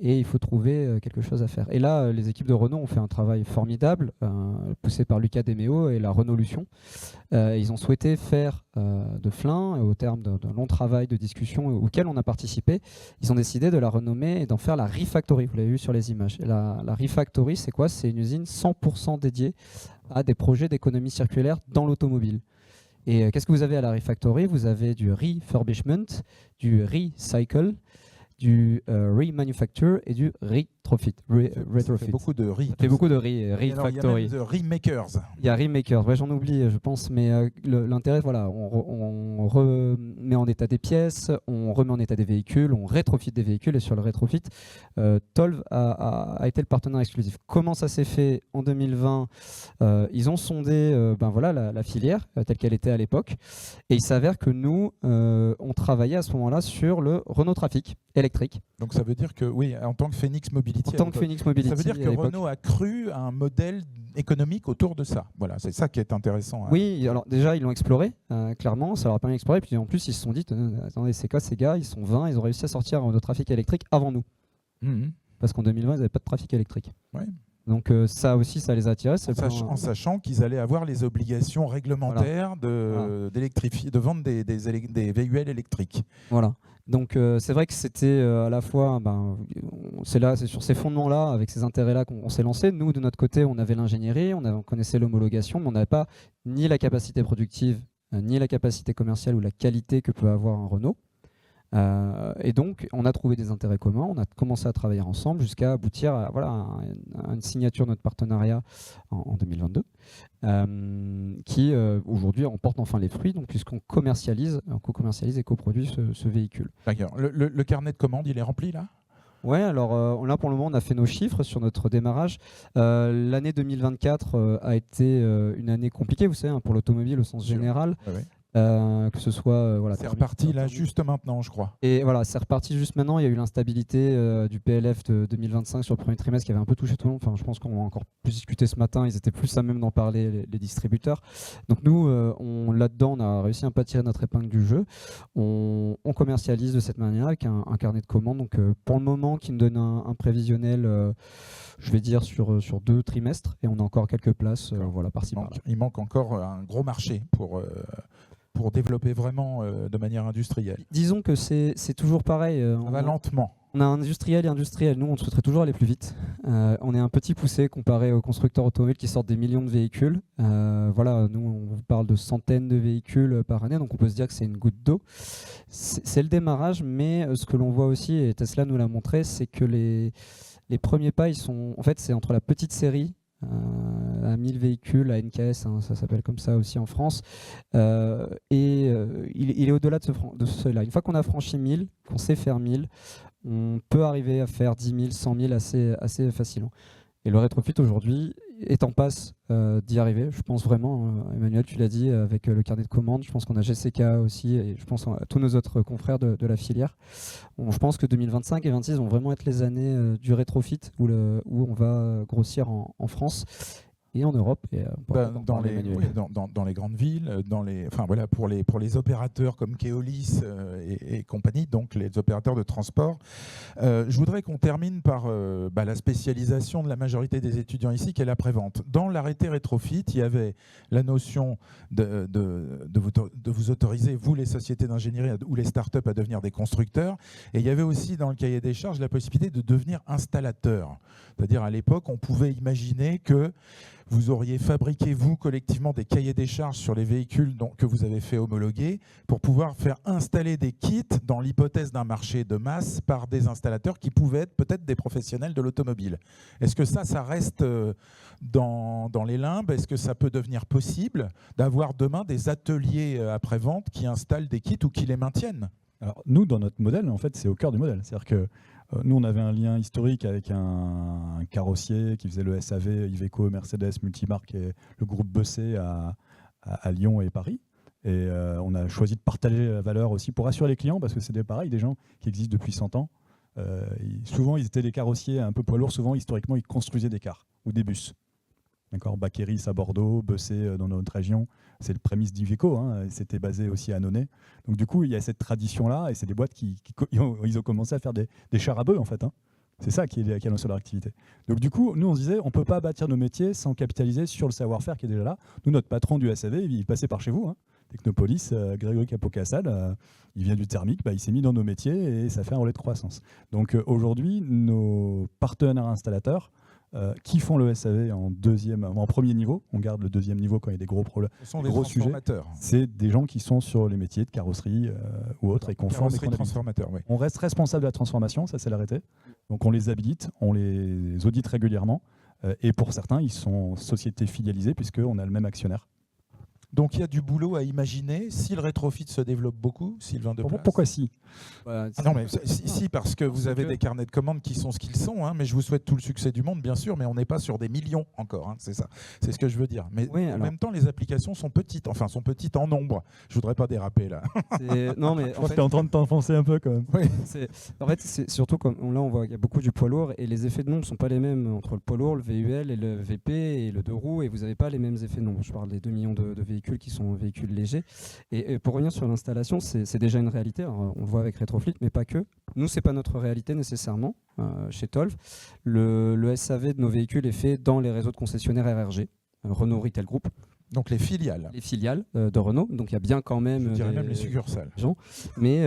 Et il faut trouver quelque chose à faire. Et là, les équipes de Renault ont fait un travail formidable, poussé par Lucas Demeo et la Renaulution. Ils ont souhaité faire de Flins, au terme d'un long travail de discussion auquel on a participé, ils ont décidé de la renommer et d'en faire la Refactory. Vous l'avez vu sur les images. Et la Refactory, c'est quoi ? C'est une usine 100% dédiée à des projets d'économie circulaire dans l'automobile. Et qu'est-ce que vous avez à la Refactory ? Vous avez du refurbishment, du recycle, du remanufacture et du retrofit. Ça fait beaucoup de refactory. Il y a même de remakers. Il y a remakers, ouais, j'en oublie, je pense, mais l'intérêt, voilà, on remet en état des pièces, on remet en état des véhicules, on rétrofit des véhicules, et sur le rétrofit, Tolv a été le partenaire exclusif. Comment ça s'est fait en 2020 ? Ils ont sondé la filière telle qu'elle était à l'époque, et il s'avère que nous, on travaillait à ce moment-là sur le Renault Trafic électrique. Donc ça veut dire que, oui, en tant que Phoenix Mobility. En tant que Phoenix Mobility. Ça veut dire que Renault a cru à un modèle économique autour de ça. Voilà, c'est ça qui est intéressant. Oui, alors déjà, ils l'ont exploré, clairement, ça leur a permis d'explorer. Puis en plus, ils se sont dit, attendez, ces gars, ils sont 20, ils ont réussi à sortir de trafic électrique avant nous. Parce qu'en 2020, ils n'avaient pas de trafic électrique. Ouais. Donc ça aussi, ça les a attirés. En sachant qu'ils allaient avoir les obligations réglementaires de vendre des véhicules électriques. Voilà. Donc c'est vrai que c'était à la fois, c'est sur ces fondements-là, avec ces intérêts-là qu'on s'est lancé. Nous, de notre côté, on avait l'ingénierie, on connaissait l'homologation, mais on n'avait pas ni la capacité productive, ni la capacité commerciale ou la qualité que peut avoir un Renault. Et donc, on a trouvé des intérêts communs, on a commencé à travailler ensemble jusqu'à aboutir à, à une signature de notre partenariat en 2022, qui aujourd'hui en porte enfin les fruits, puisqu'on co-commercialise et coproduit ce véhicule. D'accord. Le carnet de commande, il est rempli là ? Ouais, alors là pour le moment on a fait nos chiffres sur notre démarrage. L'année 2024 a été une année compliquée, vous savez, pour l'automobile au sens général. Ouais. Que ce soit c'est reparti là juste maintenant, je crois. Et voilà, c'est reparti juste maintenant. Il y a eu l'instabilité du PLF de 2025 sur le premier trimestre qui avait un peu touché tout le monde. Enfin, je pense qu'on va encore plus discuter ce matin. Ils étaient plus à même d'en parler, les distributeurs. Donc nous, là-dedans, on a réussi un peu à tirer notre épingle du jeu. On commercialise de cette manière avec un carnet de commandes. Donc pour le moment, qui nous donne un prévisionnel, je vais dire sur 2 trimestres. Et on a encore quelques places, par-ci par-là. Il manque encore un gros marché pour développer vraiment de manière industrielle. Disons que c'est toujours pareil. On va lentement. On a industriel et industriel. Nous, on souhaiterait toujours aller plus vite. On est un petit poussé comparé aux constructeurs automobiles qui sortent des millions de véhicules. Nous, on vous parle de centaines de véhicules par année, donc on peut se dire que c'est une goutte d'eau. C'est le démarrage, mais ce que l'on voit aussi, et Tesla nous l'a montré, c'est que les premiers pas, c'est entre la petite série, à 1000 véhicules, à NKS, ça s'appelle comme ça aussi en France, il est au-delà de ce seuil-là. Une fois qu'on a franchi 1000, qu'on sait faire 1000, on peut arriver à faire 10 000, 100 000 assez facilement. Et le rétrofit aujourd'hui est en passe d'y arriver. Je pense vraiment, Emmanuel, tu l'as dit, avec le carnet de commandes, je pense qu'on a GCK aussi, et je pense à tous nos autres confrères de la filière. Je pense que 2025 et 2026 vont vraiment être les années du rétrofit où on va grossir en France et en Europe. Et dans les grandes villes, pour les opérateurs comme Keolis et compagnie, donc les opérateurs de transport. Je voudrais qu'on termine par la spécialisation de la majorité des étudiants ici, qui est l'après-vente. Dans l'arrêté rétrofit, il y avait la notion de vous autoriser, vous les sociétés d'ingénierie ou les startups, à devenir des constructeurs. Et il y avait aussi dans le cahier des charges la possibilité de devenir installateur. C'est-à-dire à l'époque, on pouvait imaginer que vous auriez fabriqué, vous, collectivement, des cahiers des charges sur les véhicules que vous avez fait homologuer pour pouvoir faire installer des kits dans l'hypothèse d'un marché de masse par des installateurs qui pouvaient être peut-être des professionnels de l'automobile. Est-ce que ça reste dans les limbes? Est-ce que ça peut devenir possible d'avoir demain des ateliers après-vente qui installent des kits ou qui les maintiennent? Alors, nous, dans notre modèle, en fait, c'est au cœur du modèle. C'est-à-dire que nous, on avait un lien historique avec un carrossier qui faisait le SAV, Iveco, Mercedes, Multimarque et le groupe Bessé à Lyon et Paris. Et on a choisi de partager la valeur aussi pour rassurer les clients, parce que c'est des gens qui existent depuis 100 ans. Souvent, ils étaient des carrossiers un peu poids lourds. Souvent, historiquement, ils construisaient des cars ou des bus. Baqueris à Bordeaux, Bessé dans notre région, c'est le prémisse d'Iveco, c'était basé aussi à Nonnet. Donc du coup, il y a cette tradition-là, et c'est des boîtes ils ont commencé à faire des chars à bœufs, en fait. C'est ça qui est lancé leur activité. Donc du coup, nous on se disait, on ne peut pas bâtir nos métiers sans capitaliser sur le savoir-faire qui est déjà là. Nous, notre patron du SAV, il passait par chez vous, Technopolis, Grégory Capocassal, il vient du thermique, il s'est mis dans nos métiers et ça fait un relais de croissance. Donc aujourd'hui, nos partenaires installateurs, qui font le SAV en premier niveau, on garde le deuxième niveau quand il y a des gros problèmes, ce sont des gros sujets. C'est des gens qui sont sur les métiers de carrosserie ou autres et conformes. Oui. On reste responsable de la transformation, ça c'est l'arrêté. Donc on les habilite, on les audite régulièrement, et pour certains, ils sont sociétés filialisées puisqu'on a le même actionnaire. Donc il y a du boulot à imaginer si le rétrofit se développe beaucoup, Sylvain Deplace. Pourquoi si? Non, mais si, parce que vous avez des carnets de commandes qui sont ce qu'ils sont, mais je vous souhaite tout le succès du monde, bien sûr, mais on n'est pas sur des millions encore, c'est ça. C'est ce que je veux dire. Mais en même temps, les applications sont petites en nombre. Je voudrais pas déraper là. Non, mais je crois que tu es en train de t'enfoncer un peu quand même. Oui. En fait, c'est surtout comme là, on voit qu'il y a beaucoup du poids lourd et les effets de nombre ne sont pas les mêmes entre le poids lourd, le VUL et le VP et le 2 roues, et vous n'avez pas les mêmes effets de nombre. Je parle des 2 millions de véhicules qui sont véhicules légers. Et pour revenir sur l'installation, c'est déjà une réalité. Alors, on le voit avec Retrofleet, mais pas que. Nous, c'est pas notre réalité nécessairement chez Tolv. Le SAV de nos véhicules est fait dans les réseaux de concessionnaires RRG, Renault Retail Group. Donc les filiales. Les filiales de Renault. Donc il y a bien quand même. Je dirais même les succursales. Mais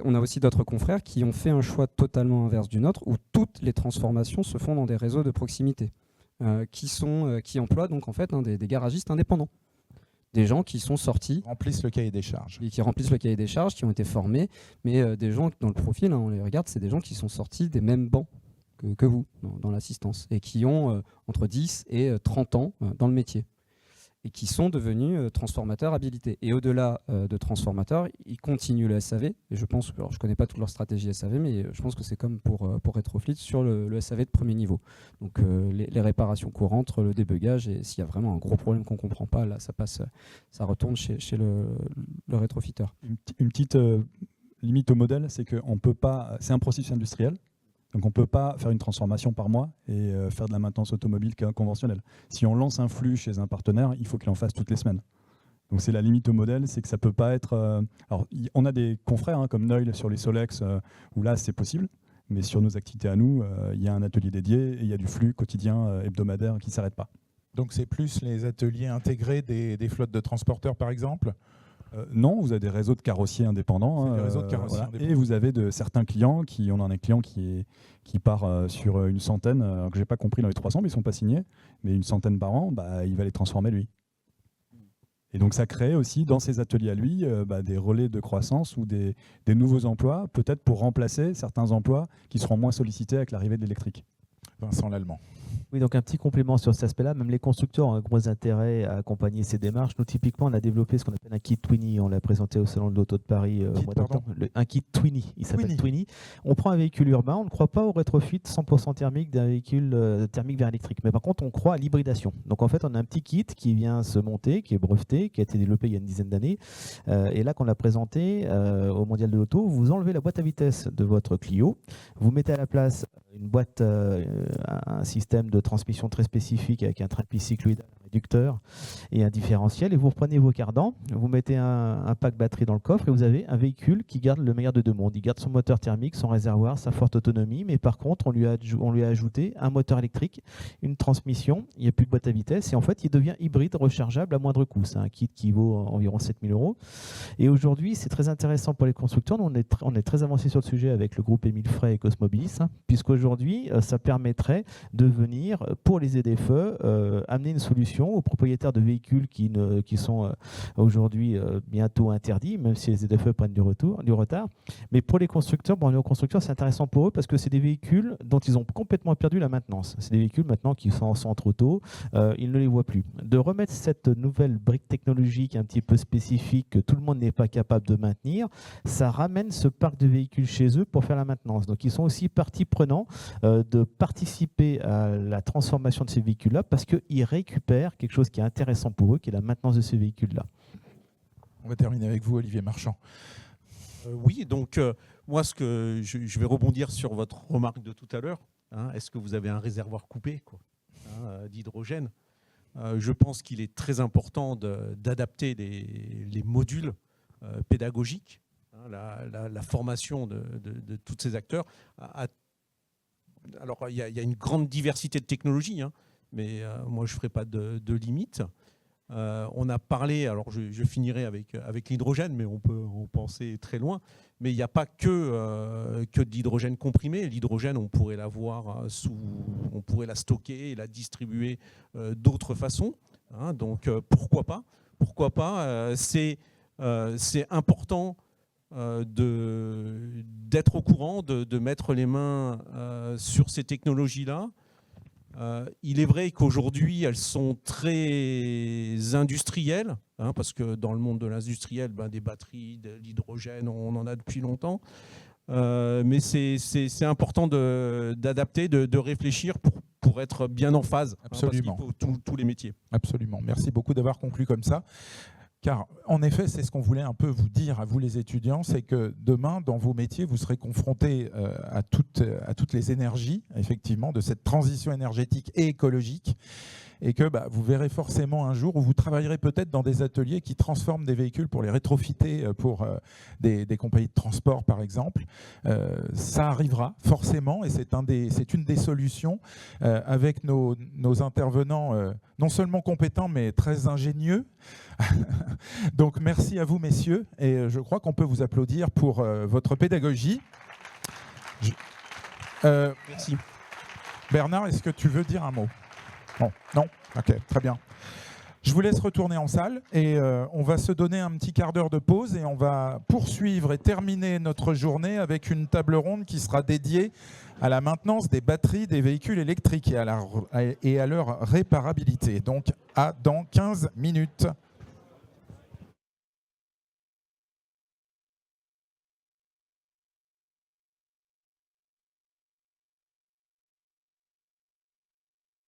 on a aussi d'autres confrères qui ont fait un choix totalement inverse du nôtre, où toutes les transformations se font dans des réseaux de proximité, qui emploient donc en fait des garagistes indépendants. des gens qui sont sortis, Remplissent le cahier des charges. et qui remplissent le cahier des charges, qui ont été formés, mais des gens dans le profil, hein, on les regarde, c'est des gens qui sont sortis des mêmes bancs que vous dans l'assistance et qui ont entre 10 et 30 ans dans le métier et qui sont devenus transformateurs habilités. Et au-delà de transformateurs, ils continuent le SAV. Et je pense, alors je ne connais pas toute leur stratégie SAV, mais je pense que c'est comme pour Retrofleet sur le SAV de premier niveau. Donc les réparations courantes, le débugage, et s'il y a vraiment un gros problème qu'on ne comprend pas, là ça retourne chez le rétrofiteur. Une petite limite au modèle, c'est qu'on peut pas. C'est un processus industriel. Donc on ne peut pas faire une transformation par mois et faire de la maintenance automobile conventionnelle. Si on lance un flux chez un partenaire, il faut qu'il en fasse toutes les semaines. Donc c'est la limite au modèle, c'est que ça ne peut pas être... Alors on a des confrères comme Noil sur les Solex, où là c'est possible, mais sur nos activités à nous, il y a un atelier dédié et il y a du flux quotidien, hebdomadaire qui ne s'arrête pas. Donc c'est plus les ateliers intégrés des flottes de transporteurs, par exemple? Non, vous avez des réseaux de carrossiers indépendants. Des réseaux de carrossiers indépendants. Et vous avez certains clients, on a un client qui part sur une centaine, alors que je n'ai pas compris dans les 300, mais ils ne sont pas signés, mais une centaine par an, il va les transformer lui. Et donc ça crée aussi dans ces ateliers à lui des relais de croissance ou des nouveaux emplois, peut-être pour remplacer certains emplois qui seront moins sollicités avec l'arrivée de l'électrique. Vincent Lallemand. Oui, donc un petit complément sur cet aspect-là. Même les constructeurs ont un gros intérêt à accompagner ces démarches. Nous, typiquement, on a développé ce qu'on appelle un kit Twinny. On l'a présenté au Salon de l'Auto de Paris au mois d'octobre. Un kit Twinny. Il s'appelle Twinny. On prend un véhicule urbain. On ne croit pas au rétrofit 100% thermique d'un véhicule thermique vers électrique. Mais par contre, on croit à l'hybridation. Donc, en fait, on a un petit kit qui vient se monter, qui est breveté, qui a été développé il y a une dizaine d'années. Et là, qu'on l'a présenté au Mondial de l'Auto, vous enlevez la boîte à vitesse de votre Clio. Vous mettez à la place une boîte, un système de transmission très spécifique avec un trappe cycloïde, un réducteur et un différentiel, et vous reprenez vos cardans, vous mettez un pack batterie dans le coffre et vous avez un véhicule qui garde le meilleur de deux mondes. Il garde son moteur thermique, son réservoir, sa forte autonomie, mais par contre on lui a ajouté un moteur électrique, une transmission, il n'y a plus de boîte à vitesse et en fait il devient hybride rechargeable à moindre coût. C'est un kit qui vaut environ 7 000 €. Et aujourd'hui c'est très intéressant pour les constructeurs. Nous, on est très avancé sur le sujet avec le groupe Émile Frey et Cosmobilis, puisqu'aujourd'hui ça permettrait de venir pour les ZFE amener une solution aux propriétaires de véhicules qui sont aujourd'hui bientôt interdits, même si les ZFE prennent du retard. Mais pour les constructeurs, les constructeurs, c'est intéressant pour eux parce que c'est des véhicules dont ils ont complètement perdu la maintenance. C'est des véhicules maintenant qui sont en centre auto, ils ne les voient plus. De remettre cette nouvelle brique technologique un petit peu spécifique que tout le monde n'est pas capable de maintenir, ça ramène ce parc de véhicules chez eux pour faire la maintenance. Donc ils sont aussi partie prenante de participer à la transformation de ces véhicules-là parce qu'ils récupèrent quelque chose qui est intéressant pour eux, qui est la maintenance de ces véhicules-là. On va terminer avec vous, Olivier Marchand. Oui, donc moi, je vais rebondir sur votre remarque de tout à l'heure. Est-ce que vous avez un réservoir coupé d'hydrogène? Je pense qu'il est très important d'adapter les modules pédagogiques, la formation de tous ces acteurs. Alors, il y a une grande diversité de technologies, mais moi, je ne ferai pas de limite. On a parlé, alors je finirai avec l'hydrogène, mais on peut en penser très loin. Mais il n'y a pas que de l'hydrogène comprimé. L'hydrogène, on pourrait l'avoir on pourrait la stocker et la distribuer d'autres façons. Donc pourquoi pas? Pourquoi pas? C'est important d'être au courant, de mettre les mains sur ces technologies-là. Il est vrai qu'aujourd'hui, elles sont très industrielles, parce que dans le monde de l'industriel, des batteries, de l'hydrogène, on en a depuis longtemps. Mais c'est important d'adapter, de réfléchir pour être bien en phase. Absolument. Parce qu'il faut tous les métiers. Absolument. Merci beaucoup d'avoir conclu comme ça. Car en effet, c'est ce qu'on voulait un peu vous dire à vous les étudiants, c'est que demain, dans vos métiers, vous serez confrontés à toutes les énergies, effectivement, de cette transition énergétique et écologique, et que vous verrez forcément un jour où vous travaillerez peut-être dans des ateliers qui transforment des véhicules pour les rétrofiter pour des compagnies de transport, par exemple. Ça arrivera forcément, et c'est une des solutions avec nos intervenants non seulement compétents, mais très ingénieux. Donc merci à vous, messieurs, et je crois qu'on peut vous applaudir pour votre pédagogie. Merci. Bernard, est-ce que tu veux dire un mot? Non. Ok, très bien. Je vous laisse retourner en salle et on va se donner un petit quart d'heure de pause et on va poursuivre et terminer notre journée avec une table ronde qui sera dédiée à la maintenance des batteries des véhicules électriques et à leur réparabilité. Donc, dans 15 minutes.